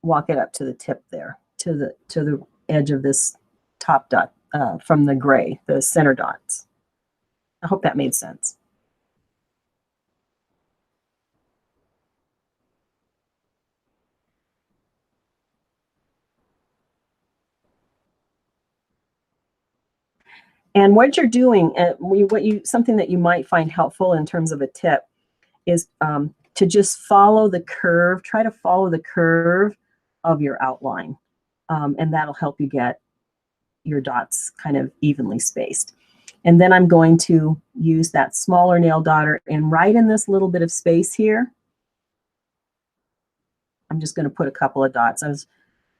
walk it up to the tip there, to the edge of this top dot from the gray, the center dots. I hope that made sense. And what you're doing, something that you might find helpful in terms of a tip is to just follow the curve. Try to follow the curve of your outline, and that'll help you get your dots kind of evenly spaced. And then I'm going to use that smaller nail dotter, and right in this little bit of space here, I'm just going to put a couple of dots. I was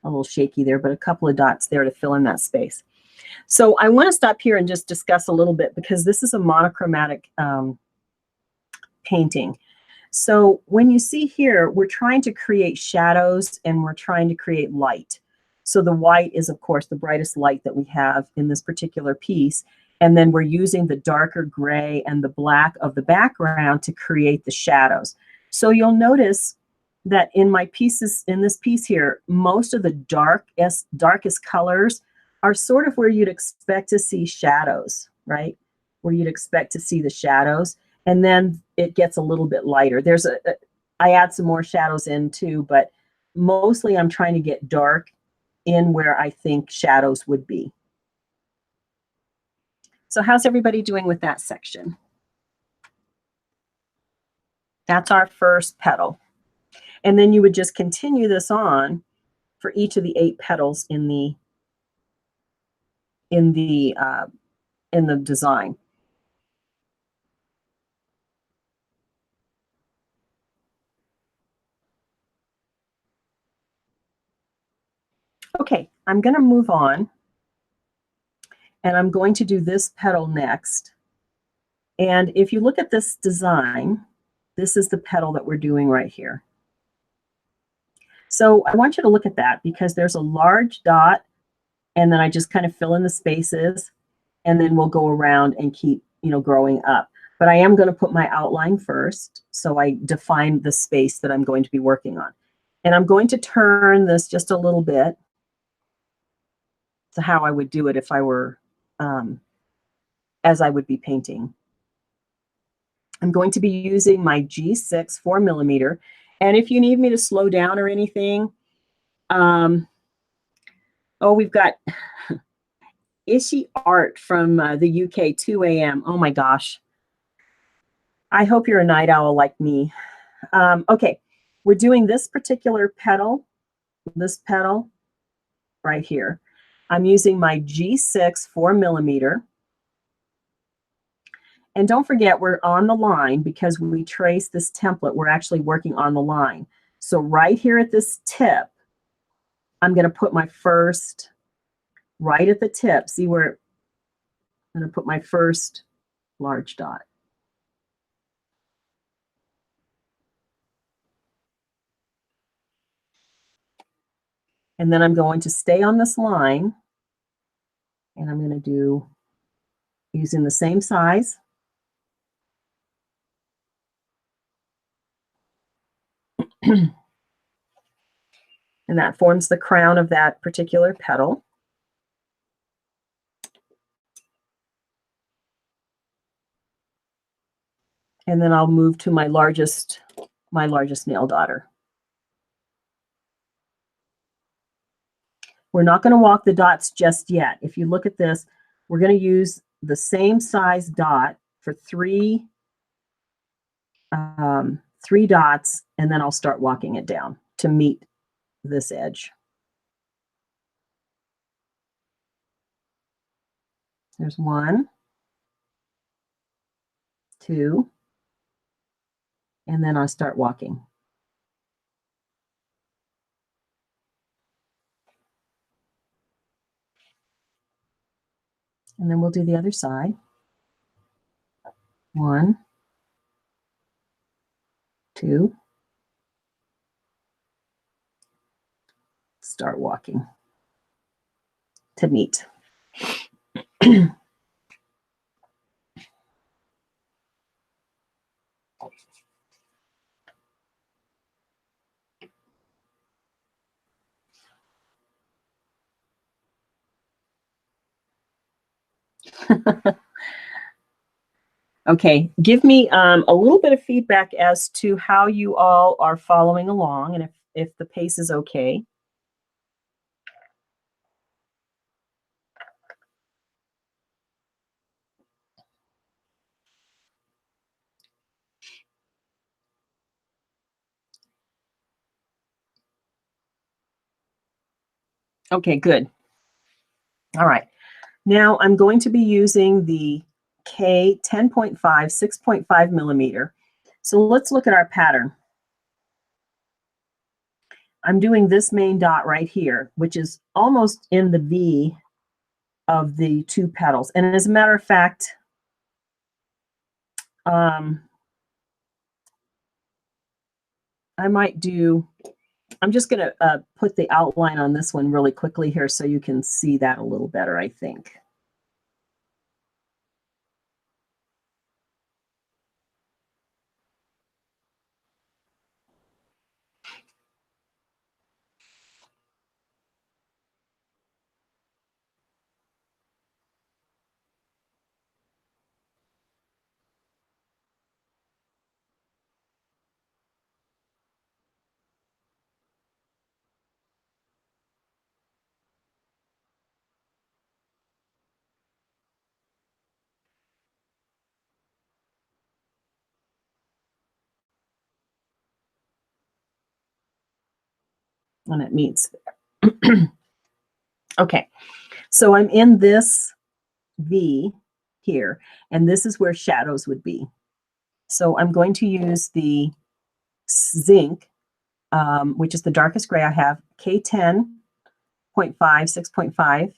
a little shaky there, but a couple of dots there to fill in that space. So I want to stop here and just discuss a little bit, because this is a monochromatic painting. So when you see here, we're trying to create shadows and we're trying to create light. So the white is, of course, the brightest light that we have in this particular piece. And then we're using the darker gray and the black of the background to create the shadows. So you'll notice that in my pieces, in this piece here, most of the darkest colors are sort of where you'd expect to see shadows, right? Where you'd expect to see the shadows. And then it gets a little bit lighter. I add some more shadows in too, but mostly I'm trying to get dark in where I think shadows would be. So how's everybody doing with that section? That's our first petal. And then you would just continue this on for each of the 8 petals in the design. Okay, I'm going to move on, and I'm going to do this petal next. And if you look at this design, this is the petal that we're doing right here. So I want you to look at that, because there's a large dot, and then I just kind of fill in the spaces, and then we'll go around and keep, growing up. But I am going to put my outline first, so I define the space that I'm going to be working on. And I'm going to turn this just a little bit to how I would do it if I were, as I would be painting. I'm going to be using my G6 4mm. And if you need me to slow down or anything, we've got Ishi Art from the UK, 2 a.m. Oh my gosh. I hope you're a night owl like me. Okay, we're doing this particular petal, this petal right here. I'm using my G6 4mm. And don't forget, we're on the line because when we trace this template, we're actually working on the line. So right here at this tip, I'm going to put my first, right at the tip, see where I'm going to put my first large dot. And then I'm going to stay on this line, and I'm going to do, using the same size, and that forms the crown of that particular petal. And then I'll move to my largest nail daughter. We're not going to walk the dots just yet. If you look at this, we're going to use the same size dot for three dots, and then I'll start walking it down to meet this edge. There's 1, 2, and then I'll start walking. And then we'll do the other side. 1, 2. Start walking to meet. Okay, give me a little bit of feedback as to how you all are following along and if the pace is okay. Okay, good. All right. Now I'm going to be using the K 10.5, 6.5 millimeter. So let's look at our pattern. I'm doing this main dot right here, which is almost in the V of the 2 petals. And as a matter of fact, I might do, I'm just going to put the outline on this one really quickly here so you can see that a little better, I think. When it meets there. Okay, so I'm in this V here, and this is where shadows would be. So I'm going to use the zinc, which is the darkest gray I have, K10.5, 6.5.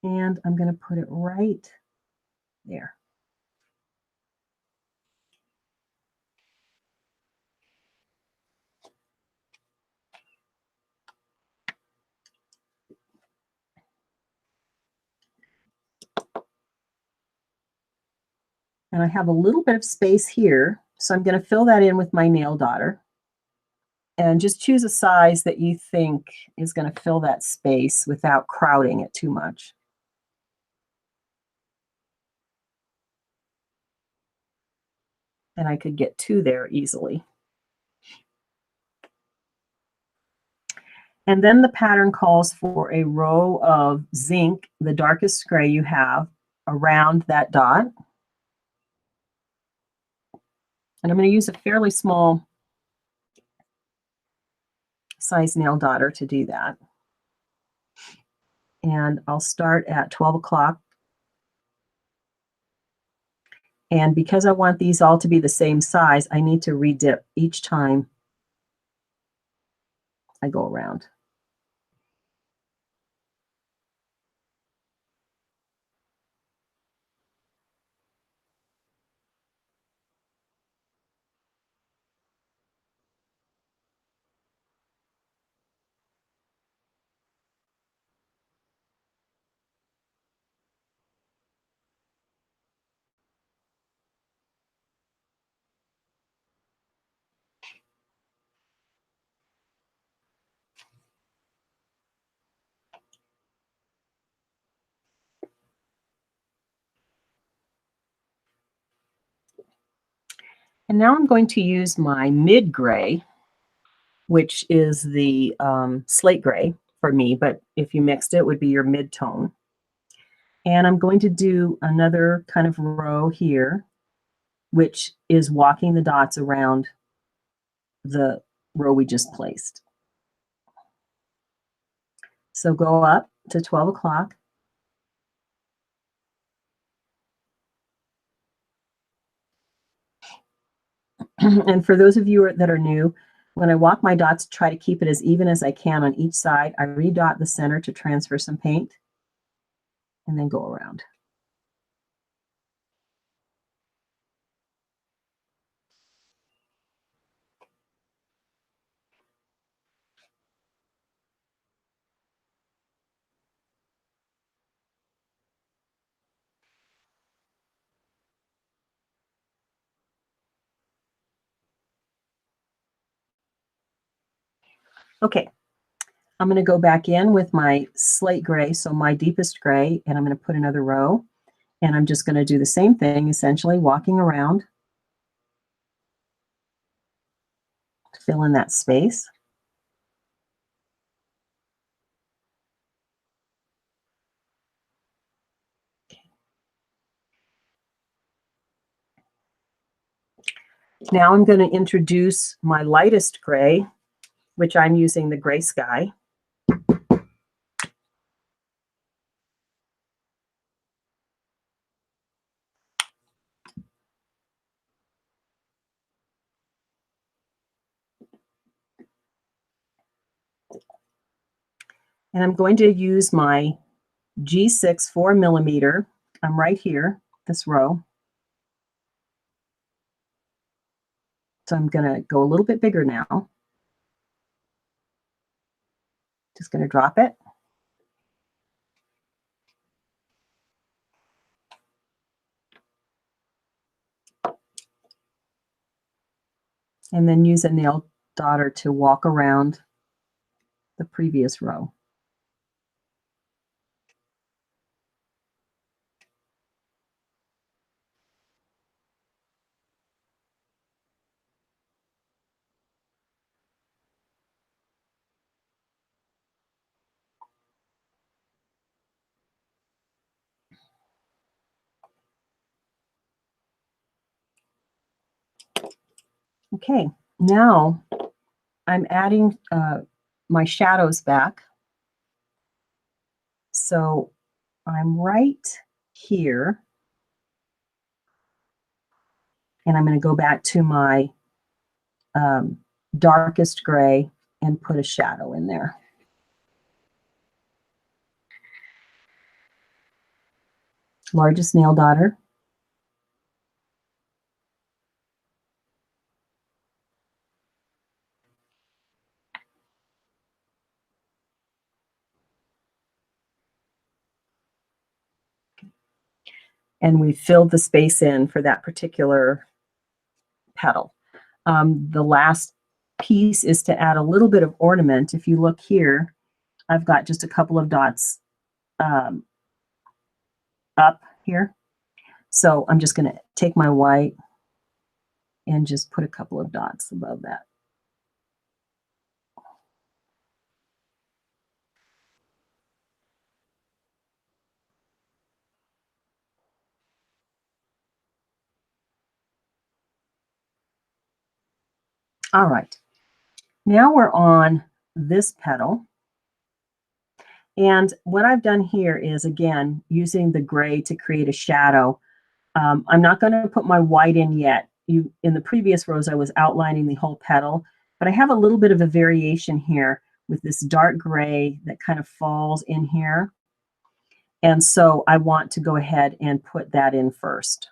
And I'm going to put it right there. And I have a little bit of space here, so I'm going to fill that in with my nail daughter. And just choose a size that you think is going to fill that space without crowding it too much. And I could get 2 there easily. And then the pattern calls for a row of zinc, the darkest gray you have, around that dot. And I'm going to use a fairly small size nail daughter to do that. And I'll start at 12 o'clock. And because I want these all to be the same size, I need to redip each time I go around. And now I'm going to use my mid gray, which is the slate gray for me, but if you mixed it would be your mid tone. And I'm going to do another kind of row here, which is walking the dots around the row we just placed. So go up to 12 o'clock. And for those of you that are new, When I walk my dots, try to keep it as even as I can on each side. I redot the center to transfer some paint and then go around. Okay, I'm going to go back in with my slate gray, so my deepest gray, and I'm going to put another row. And I'm just going to do the same thing, essentially walking around to fill in that space. Now I'm going to introduce my lightest gray, which I'm using the Gray Sky. And I'm going to use my G6 4mm. I'm right here, this row. So I'm going to go a little bit bigger now. Just going to drop it. And then use a nail dotter to walk around the previous row. Okay, now I'm adding my shadows back. So I'm right here. And I'm going to go back to my darkest gray and put a shadow in there. Largest nail dotter. And we filled the space in for that particular petal. The last piece is to add a little bit of ornament. If you look here, I've got just a couple of dots up here. So I'm just going to take my white and just put a couple of dots above that. All right, now we're on this petal. And what I've done here is, again, using the gray to create a shadow. I'm not going to put my white in yet. In the previous rows, I was outlining the whole petal, but I have a little bit of a variation here with this dark gray that kind of falls in here. And so I want to go ahead and put that in first.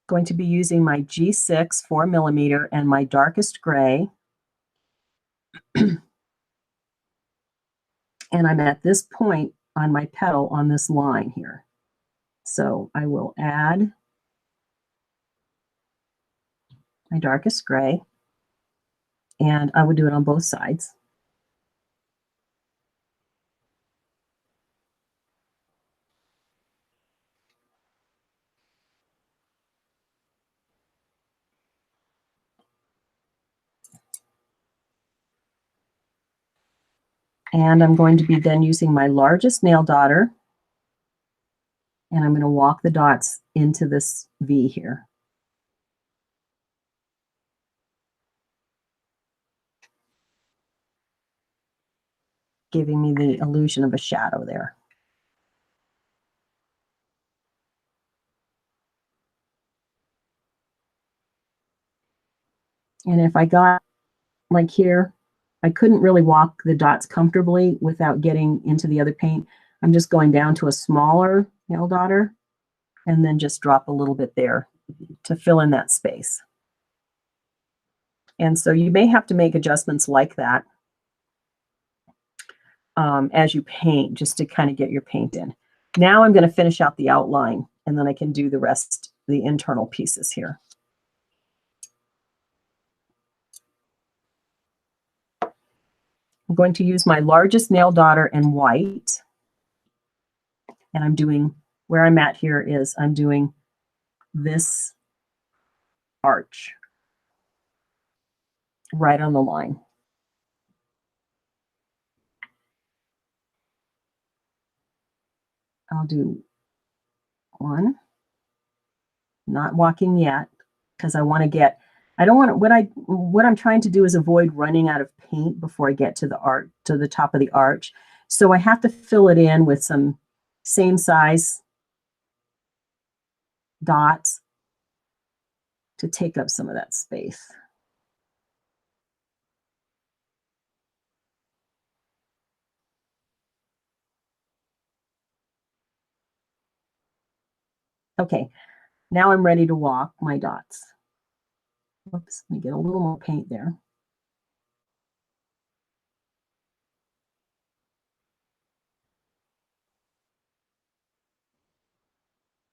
Going to be using my G6 4mm and my darkest gray. And I'm at this point on my petal on this line here. So I will add my darkest gray, and I would do it on both sides. And I'm going to be then using my largest nail dotter, and I'm going to walk the dots into this V here. Giving me the illusion of a shadow there. And if I got like here, I couldn't really walk the dots comfortably without getting into the other paint. I'm just going down to a smaller nail daughter and then just drop a little bit there to fill in that space. And so you may have to make adjustments like that as you paint, just to kind of get your paint in. Now I'm going to finish out the outline, and then I can do the rest, the internal pieces here. I'm going to use my largest nail daughter in white. And I'm doing, where I'm at here is I'm doing this arch right on the line. I'll do one, not walking yet, because I want to get, I don't want to, what I'm trying to do is avoid running out of paint before I get to the art, to the top of the arch. So I have to fill it in with some same size dots to take up some of that space. Okay, now I'm ready to walk my dots. Oops, let me get a little more paint there.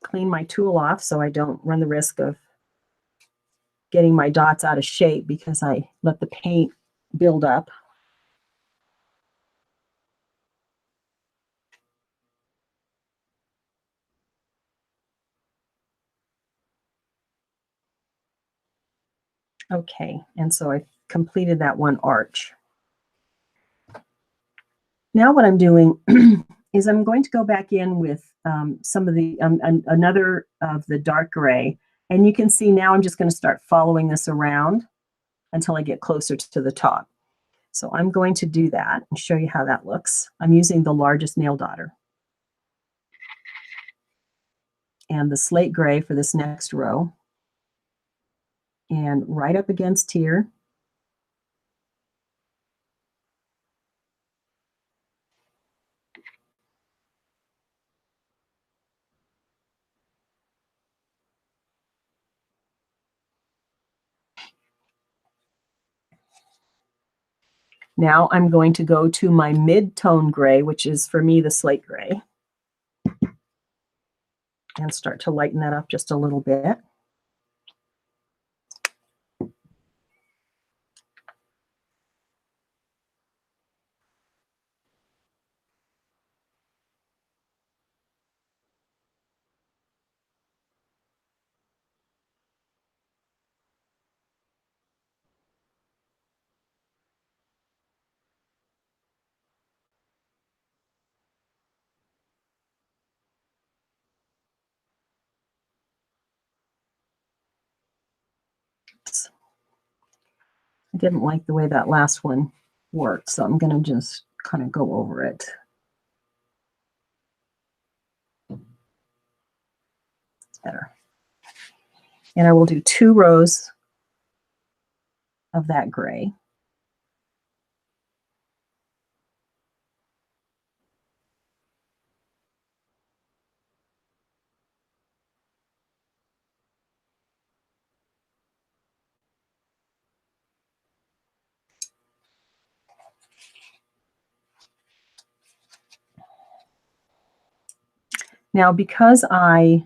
Clean my tool off so I don't run the risk of getting my dots out of shape because I let the paint build up. Okay, and so I completed that one arch. Now what I'm doing is I'm going to go back in with some of the, another of the dark gray. And you can see now I'm just going to start following this around until I get closer to the top. So I'm going to do that and show you how that looks. I'm using the largest nail daughter. And the slate gray for this next row. And right up against here, now I'm going to go to my mid-tone gray, which is for me the slate gray, and start to lighten that up just a little bit. I didn't like the way that last one worked, so I'm going to just kind of go over it. It's better. And I will do 2 rows of that gray. Now, because I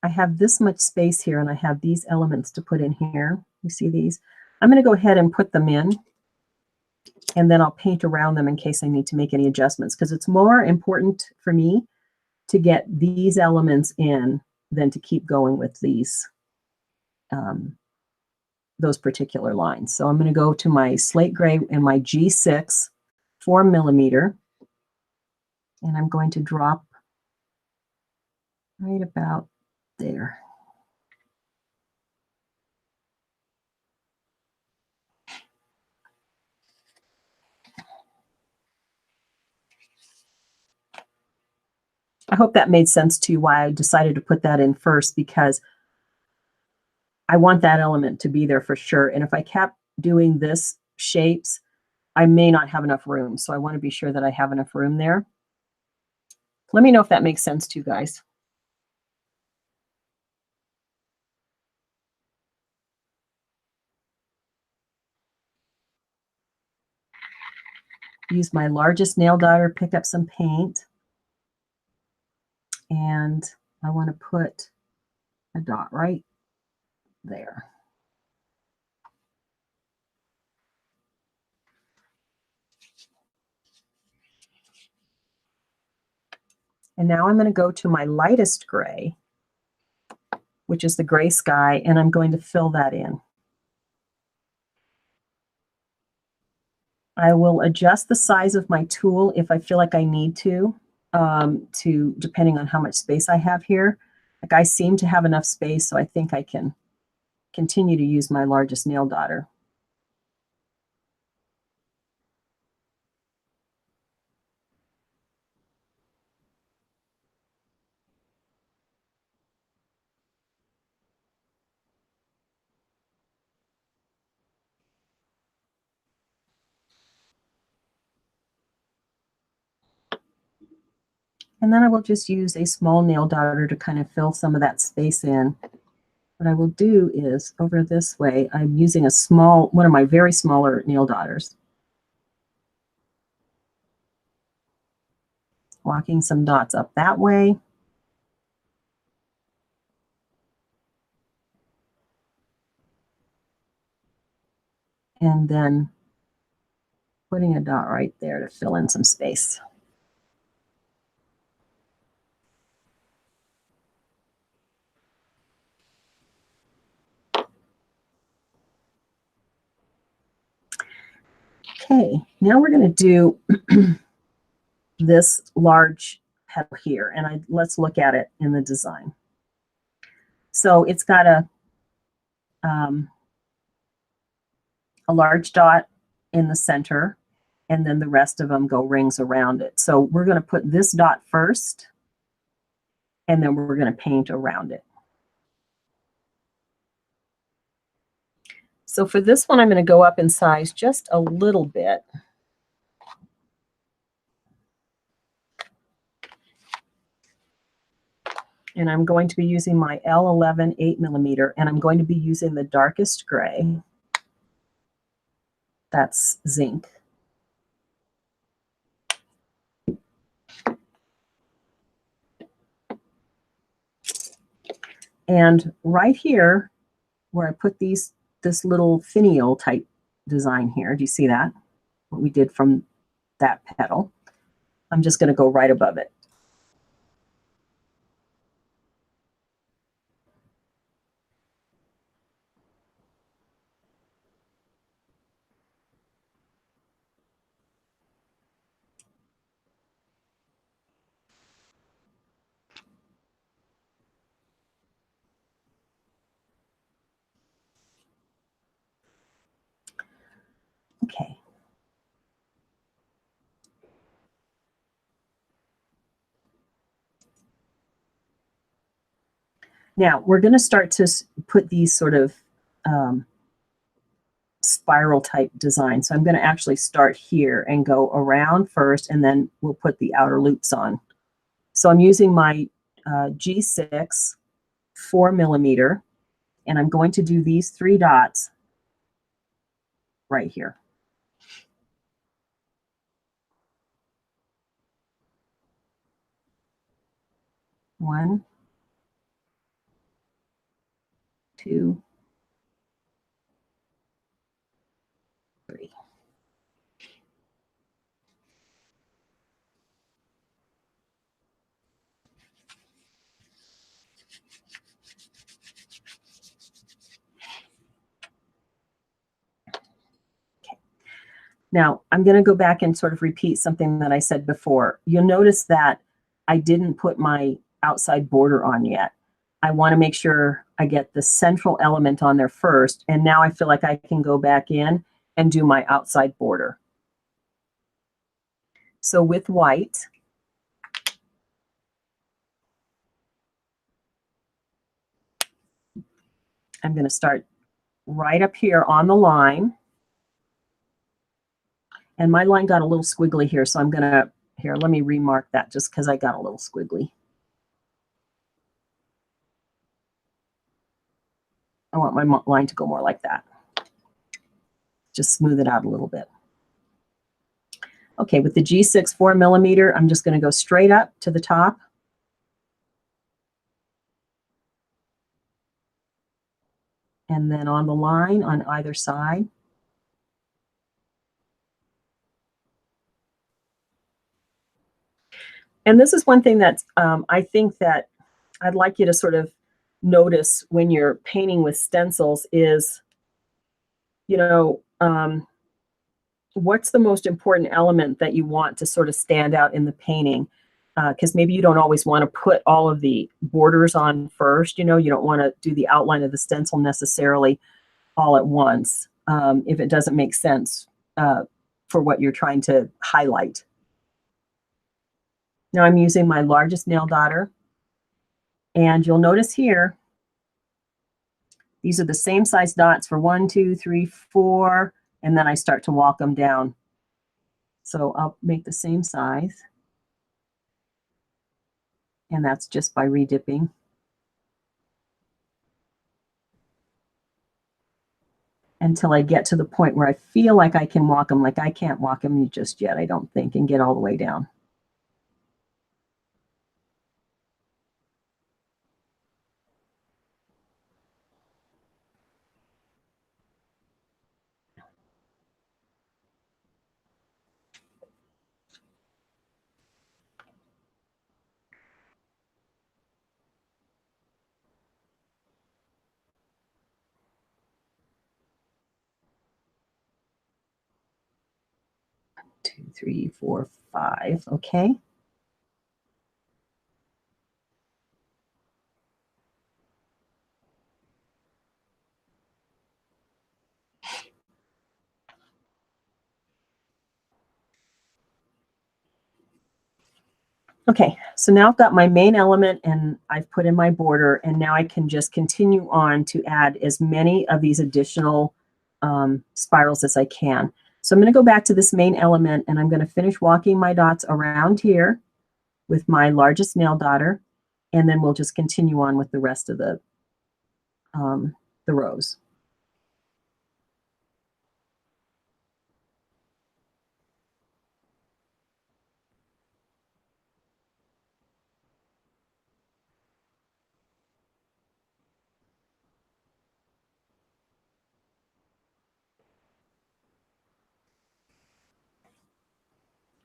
have this much space here and I have these elements to put in here, you see these? I'm going to go ahead and put them in, and then I'll paint around them in case I need to make any adjustments, because it's more important for me to get these elements in than to keep going with these, those particular lines. So I'm going to go to my slate gray and my G6 4mm, and I'm going to drop right about there. I hope that made sense to you why I decided to put that in first, because I want that element to be there for sure. And if I kept doing this shapes, I may not have enough room. So I want to be sure that I have enough room there. Let me know if that makes sense to you guys. Use my largest nail daughter, pick up some paint, and I want to put a dot right there. And now I'm going to go to my lightest gray, which is the gray sky, and I'm going to fill that in. I will adjust the size of my tool if I feel like I need to depending on how much space I have here. Like I seem to have enough space, so I think I can continue to use my largest nail daughter. And then I will just use a small nail daughter to kind of fill some of that space in. What I will do is over this way, I'm using a small, one of my very smaller nail daughters. Walking some dots up that way. And then putting a dot right there to fill in some space. Okay, now we're going to do this large petal here, and let's look at it in the design. So it's got a large dot in the center, and then the rest of them go rings around it. So we're going to put this dot first, and then we're going to paint around it. So for this one, I'm going to go up in size just a little bit. And I'm going to be using my L11 8mm, and I'm going to be using the darkest gray. That's zinc. And right here, where I put this little finial type design here, do you see that? What we did from that petal. I'm just going to go right above it. Okay. Now we're going to start to put these sort of spiral type design. So I'm going to actually start here and go around first, and then we'll put the outer loops on. So I'm using my G6 4mm, and I'm going to do these 3 dots right here. 1, 2, 3. Now, I'm going to go back and sort of repeat something that I said before. You'll notice that I didn't put my outside border on yet. I want to make sure I get the central element on there first, and now I feel like I can go back in and do my outside border. So with white, I'm going to start right up here on the line. And my line got a little squiggly here, so I'm going to, here, let me remark that just because I got a little squiggly. I want my line to go more like that. Just smooth it out a little bit. Okay, with the G6 4mm, I'm just going to go straight up to the top. And then on the line on either side. And this is one thing that I think that I'd like you to sort of notice when you're painting with stencils is, you know, what's the most important element that you want to sort of stand out in the painting? Because maybe you don't always want to put all of the borders on first, you know, you don't want to do the outline of the stencil necessarily all at once if it doesn't make sense for what you're trying to highlight. Now I'm using my largest nail dotter, and you'll notice here, these are the same size dots for 1, 2, 3, 4, and then I start to walk them down. So I'll make the same size, and that's just by redipping. Until I get to the point where I feel like I can walk them, like I can't walk them just yet, I don't think, and get all the way down. Two, three, four, five. Okay. Okay, so now I've got my main element and I've put in my border, and now I can just continue on to add as many of these additional spirals as I can. So I'm going to go back to this main element, and I'm going to finish walking my dots around here with my largest nail dotter, and then we'll just continue on with the rest of the rows.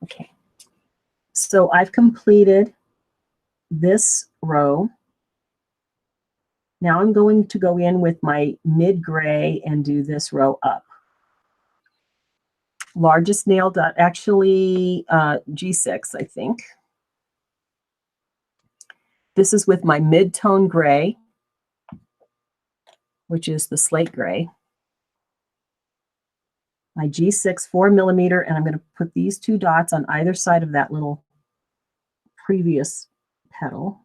Okay, so I've completed this row. Now I'm going to go in with my mid gray and do this row up. Largest nail dot, actually G6, I think. This is with my mid-tone gray, which is the slate gray. My G6 4mm, and I'm going to put these two dots on either side of that little previous petal.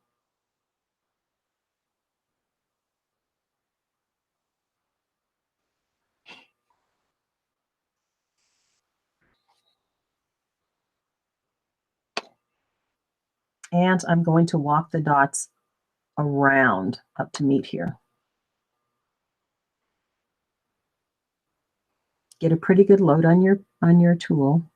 And I'm going to walk the dots around up to meet here. Get a pretty good load on your tool.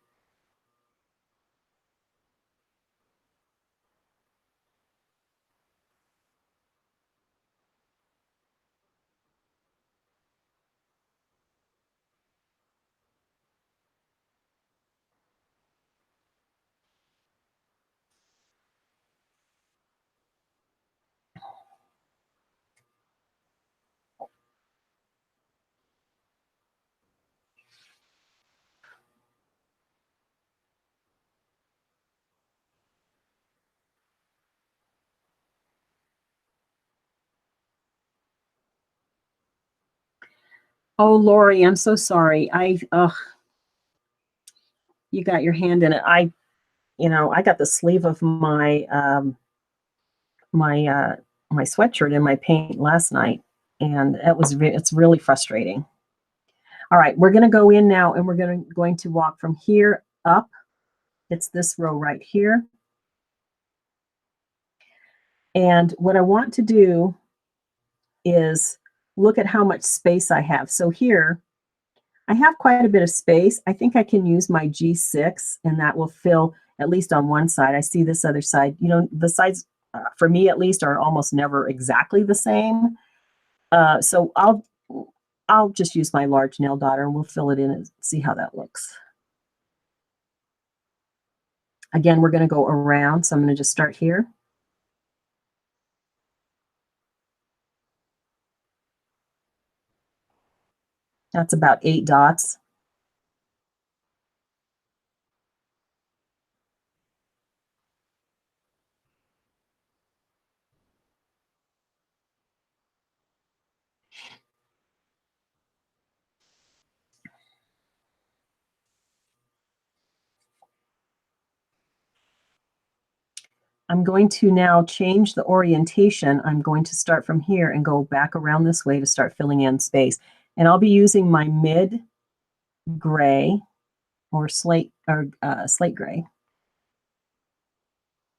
Oh, Lori, I'm so sorry. You got your hand in it. I got the sleeve of my my sweatshirt in my paint last night. And it's really frustrating. All right, we're going to go in now and we're going to walk from here up. It's this row right here. And what I want to do is look at how much space I have. So here, I have quite a bit of space. I think I can use my G6 and that will fill at least on one side. I see this other side. You know, the sides, for me at least, are almost never exactly the same. So I'll just use my large nail daughter and we'll fill it in and see how that looks. Again, we're going to go around, so I'm going to just start here. That's about 8 dots. I'm going to now change the orientation. I'm going to start from here and go back around this way to start filling in space. And I'll be using my mid gray or slate gray.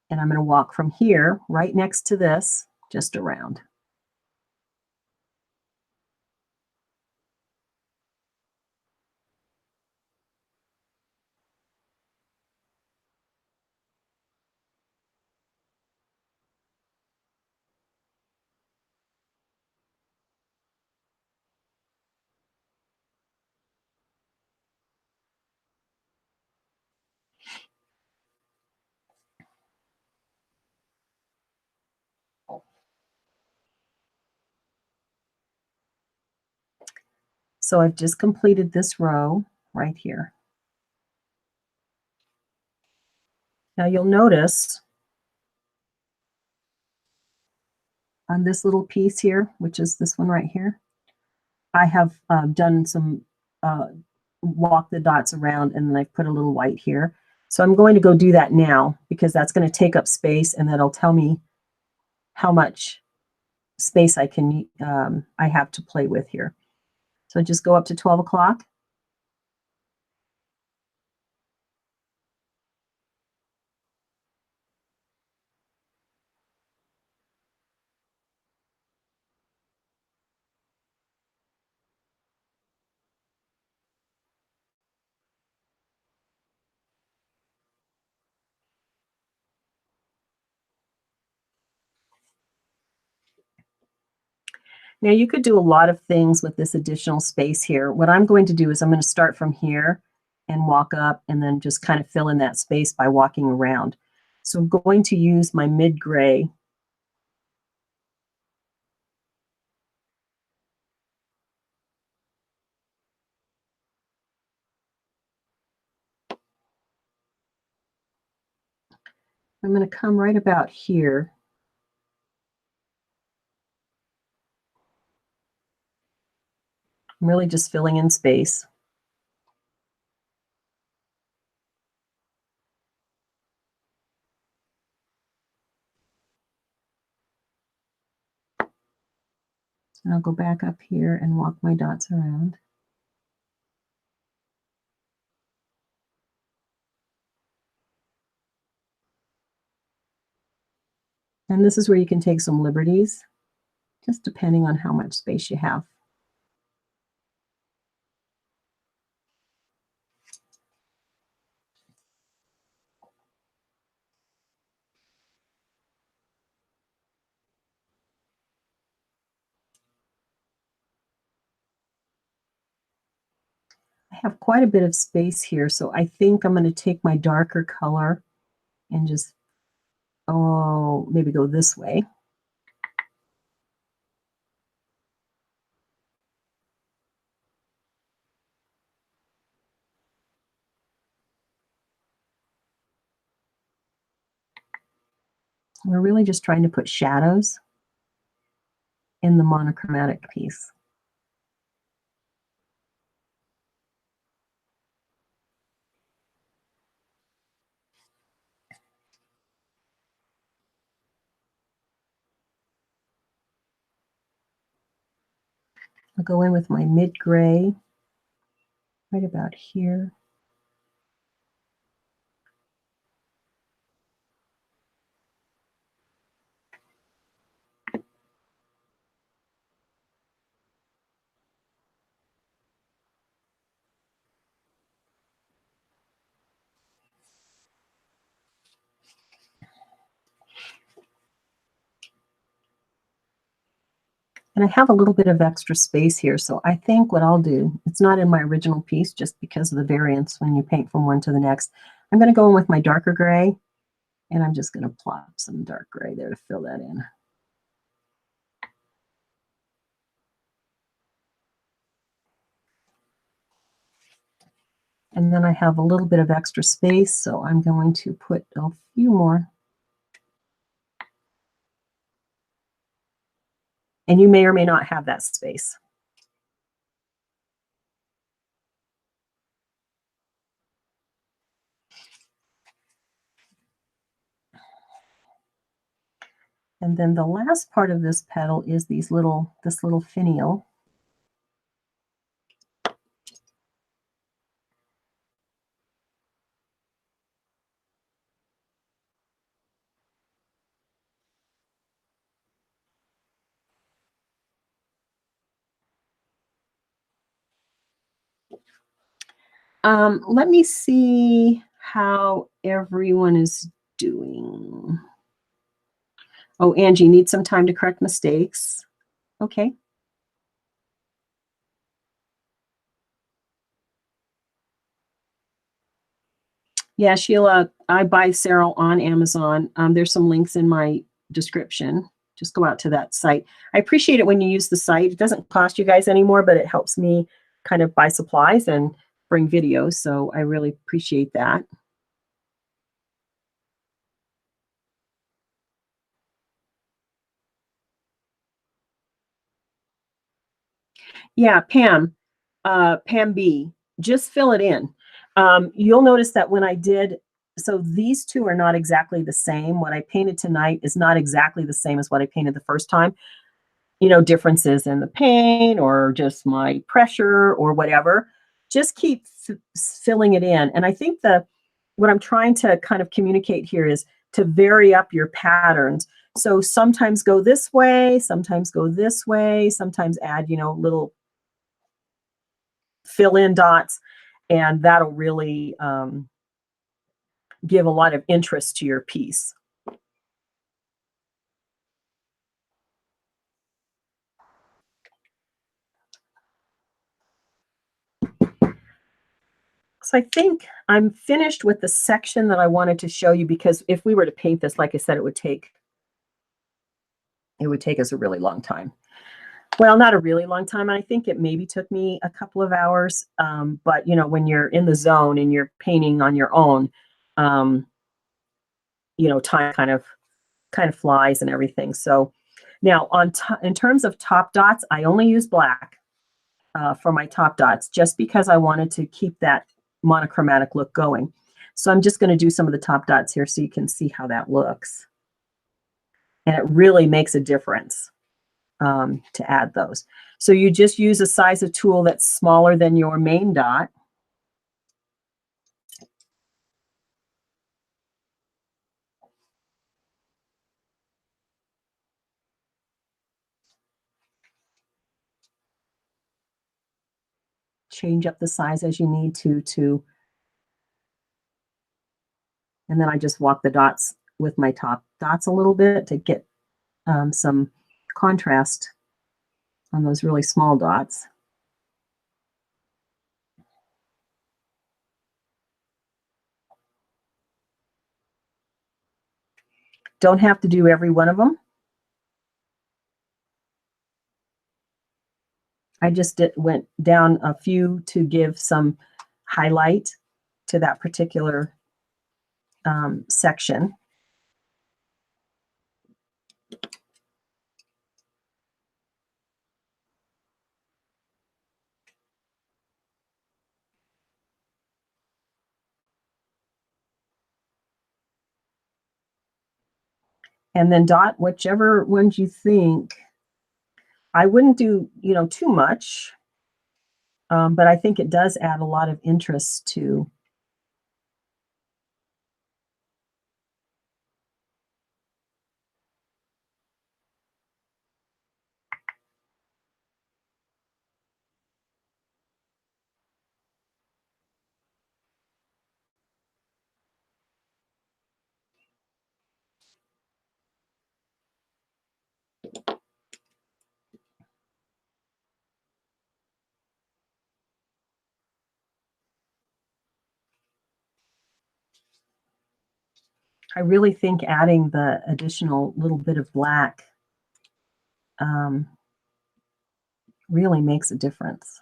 And I'm going to walk from here right next to this just around. So I've just completed this row right here. Now you'll notice on this little piece here, which is this one right here, I have done some walk the dots around and then I've put a little white here. So I'm going to go do that now because that's going to take up space and that'll tell me how much space I have to play with here. So just go up to 12 o'clock. Now you could do a lot of things with this additional space here. What I'm going to do is I'm going to start from here and walk up and then just kind of fill in that space by walking around. So I'm going to use my mid gray. I'm going to come right about here. I'm really just filling in space. And I'll go back up here and walk my dots around. And this is where you can take some liberties, just depending on how much space you have. I have quite a bit of space here, so I think I'm going to take my darker color and just, maybe go this way. We're really just trying to put shadows in the monochromatic piece. I'll go in with my mid-gray right about here. And I have a little bit of extra space here, so I think what I'll do, it's not in my original piece just because of the variance when you paint from one to the next. I'm going to go in with my darker gray, and I'm just going to plop some dark gray there to fill that in. And then I have a little bit of extra space, so I'm going to put a few more. And you may or may not have that space. And then the last part of this petal is this little finial. Let me see how everyone is doing. Oh, Angie, need some time to correct mistakes. Okay. Yeah, Sheila, I buy Cyril on Amazon. There's some links in my description. Just go out to that site. I appreciate it when you use the site. It doesn't cost you guys anymore, but it helps me kind of buy supplies and bring videos. So I really appreciate that. Yeah, Pam, Pam B, just fill it in. You'll notice that when I did, so these two are not exactly the same. What I painted tonight is not exactly the same as what I painted the first time. You know, differences in the paint or just my pressure or whatever. Just keep filling it in. And I think what I'm trying to kind of communicate here is to vary up your patterns. So sometimes go this way, sometimes go this way, sometimes add, you know, little fill in dots, and that'll really give a lot of interest to your piece. So I think I'm finished with the section that I wanted to show you, because if we were to paint this, like I said, it would take us a really long time. Well, not a really long time. I think it maybe took me a couple of hours. But you know, when you're in the zone and you're painting on your own, you know, time kind of flies and everything. So now in terms of top dots, I only use black for my top dots, just because I wanted to keep that monochromatic look going. So I'm just going to do some of the top dots here so you can see how that looks. And it really makes a difference to add those. So you just use a size of tool that's smaller than your main dot. Change up the size as you need to, and then I just walk the dots with my top dots a little bit to get some contrast on those really small dots. Don't have to do every one of them. I just went down a few to give some highlight to that particular section. And then dot whichever ones you think I wouldn't do, too much, but I think it does add a lot of interest to. I really think adding the additional little bit of black um, really makes a difference.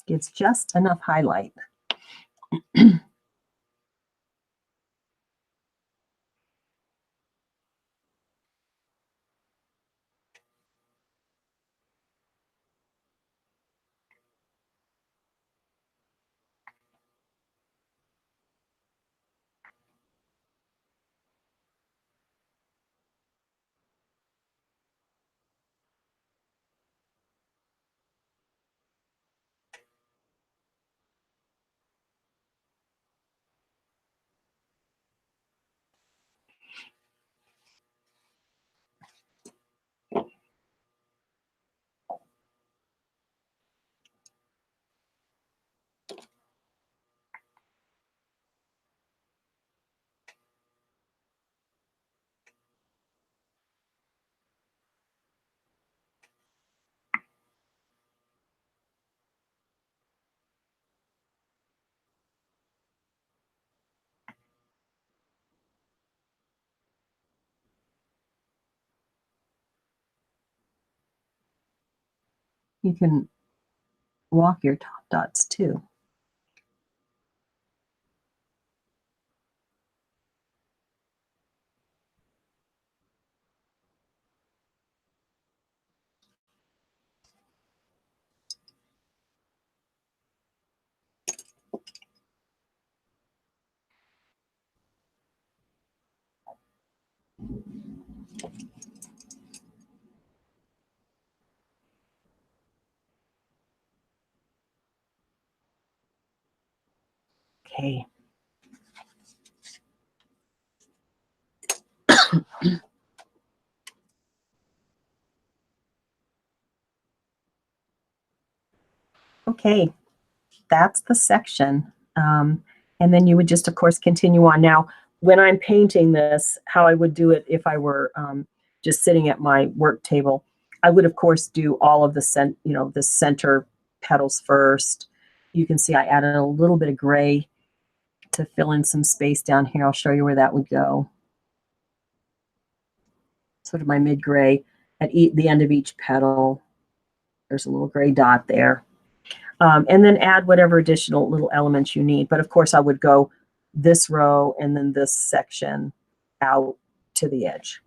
Gives just enough highlight. You can walk your top dots too. Okay. Okay, that's the section. And then you would just, of course, continue on. Now, when I'm painting this, how I would do it if I were just sitting at my work table, I would, of course, do all of the center petals first. You can see I added a little bit of gray to fill in some space down here. I'll show you where that would go. Sort of my mid-gray at the end of each petal. There's a little gray dot there. And then add whatever additional little elements you need. But of course, I would go this row and then this section out to the edge.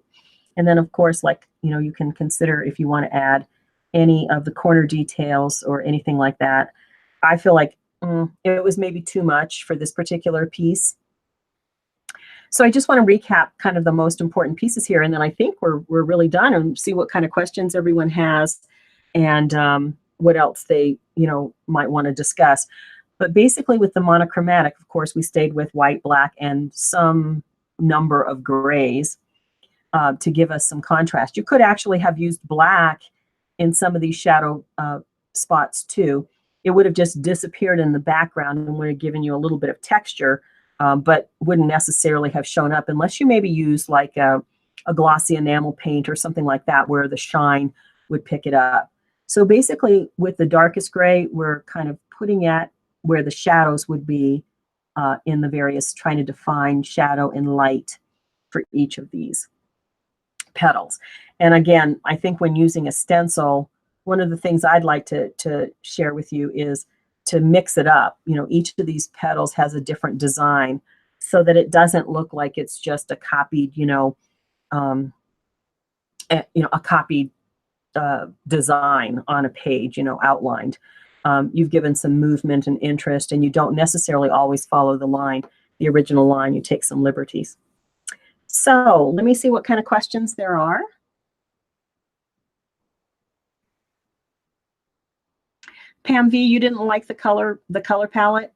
And then, of course, you can consider if you want to add any of the corner details or anything like that. I feel like it was maybe too much for this particular piece. So I just want to recap kind of the most important pieces here. And then I think we're really done and see what kind of questions everyone has and what else they might want to discuss. But basically with the monochromatic, of course, we stayed with white, black, and some number of grays to give us some contrast. You could actually have used black in some of these shadow spots too. It would have just disappeared in the background and would have given you a little bit of texture, but wouldn't necessarily have shown up unless you maybe use like a glossy enamel paint or something like that where the shine would pick it up. So basically with the darkest gray, we're kind of putting at where the shadows would be in the various, trying to define shadow and light for each of these petals. And again, I think when using a stencil, one of the things I'd like to share with you is to mix it up. Each of these petals has a different design so that it doesn't look like it's just a copied, a copied design on a page, outlined. You've given some movement and interest, and you don't necessarily always follow the line. the original line. You take some liberties. So let me see what kind of questions there are. Pam V, you didn't like the color palette?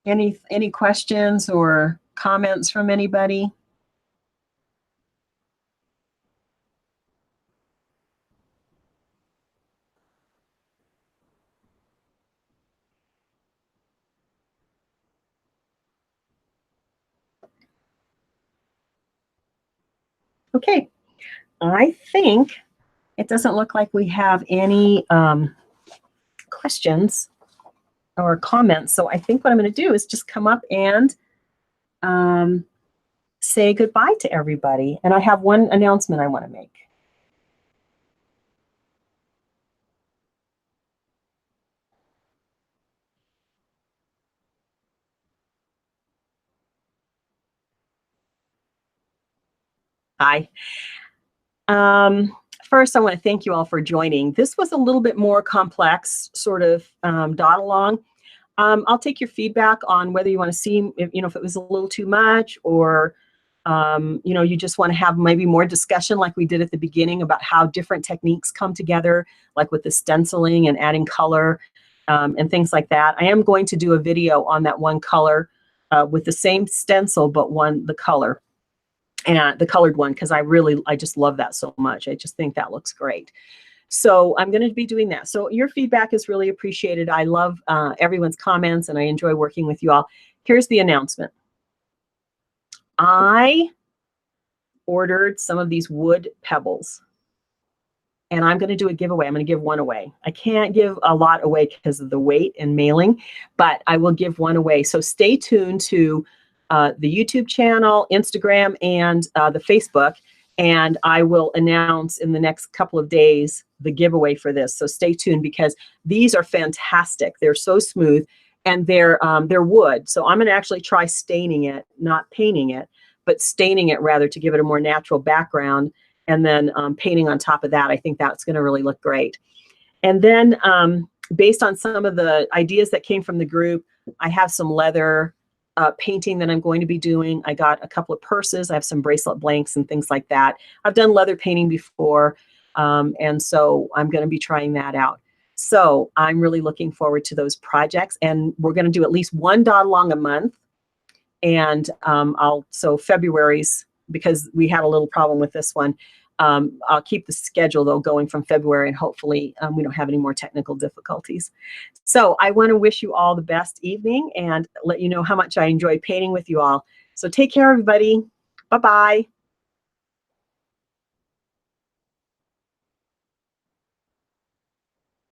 Any questions or comments from anybody? Okay, I think it doesn't look like we have any questions or comments. So I think what I'm going to do is just come up and say goodbye to everybody. And I have one announcement I want to make. Hi. First, I want to thank you all for joining. This was a little bit more complex, sort of dot along. I'll take your feedback on whether you want to see, if it was a little too much, or you just want to have maybe more discussion like we did at the beginning about how different techniques come together, like with the stenciling and adding color and things like that. I am going to do a video on that one color with the same stencil, but the color. And the colored one, because I just love that so much. I just think that looks great. So I'm going to be doing that. So your feedback is really appreciated. I love everyone's comments, and I enjoy working with you all. Here's the announcement. I ordered some of these wood pebbles, and I'm going to do a giveaway. I'm going to give one away. I can't give a lot away because of the weight and mailing, but I will give one away. So stay tuned to the YouTube channel, Instagram, and the Facebook, and I will announce in the next couple of days the giveaway for this. So stay tuned, because these are fantastic. They're so smooth, and they're wood. So I'm going to actually try staining it, not painting it, but staining it rather, to give it a more natural background, and then painting on top of that. I think that's going to really look great. And then based on some of the ideas that came from the group, I have some leather painting that I'm going to be doing. I got a couple of purses. I have some bracelet blanks and things like that. I've done leather painting before, and so I'm going to be trying that out. So I'm really looking forward to those projects, and we're going to do at least one dot along a month. And so February's, because we had a little problem with this one, I'll keep the schedule though going from February, and hopefully we don't have any more technical difficulties. So I want to wish you all the best evening and let you know how much I enjoy painting with you all. So take care, everybody. Bye-bye.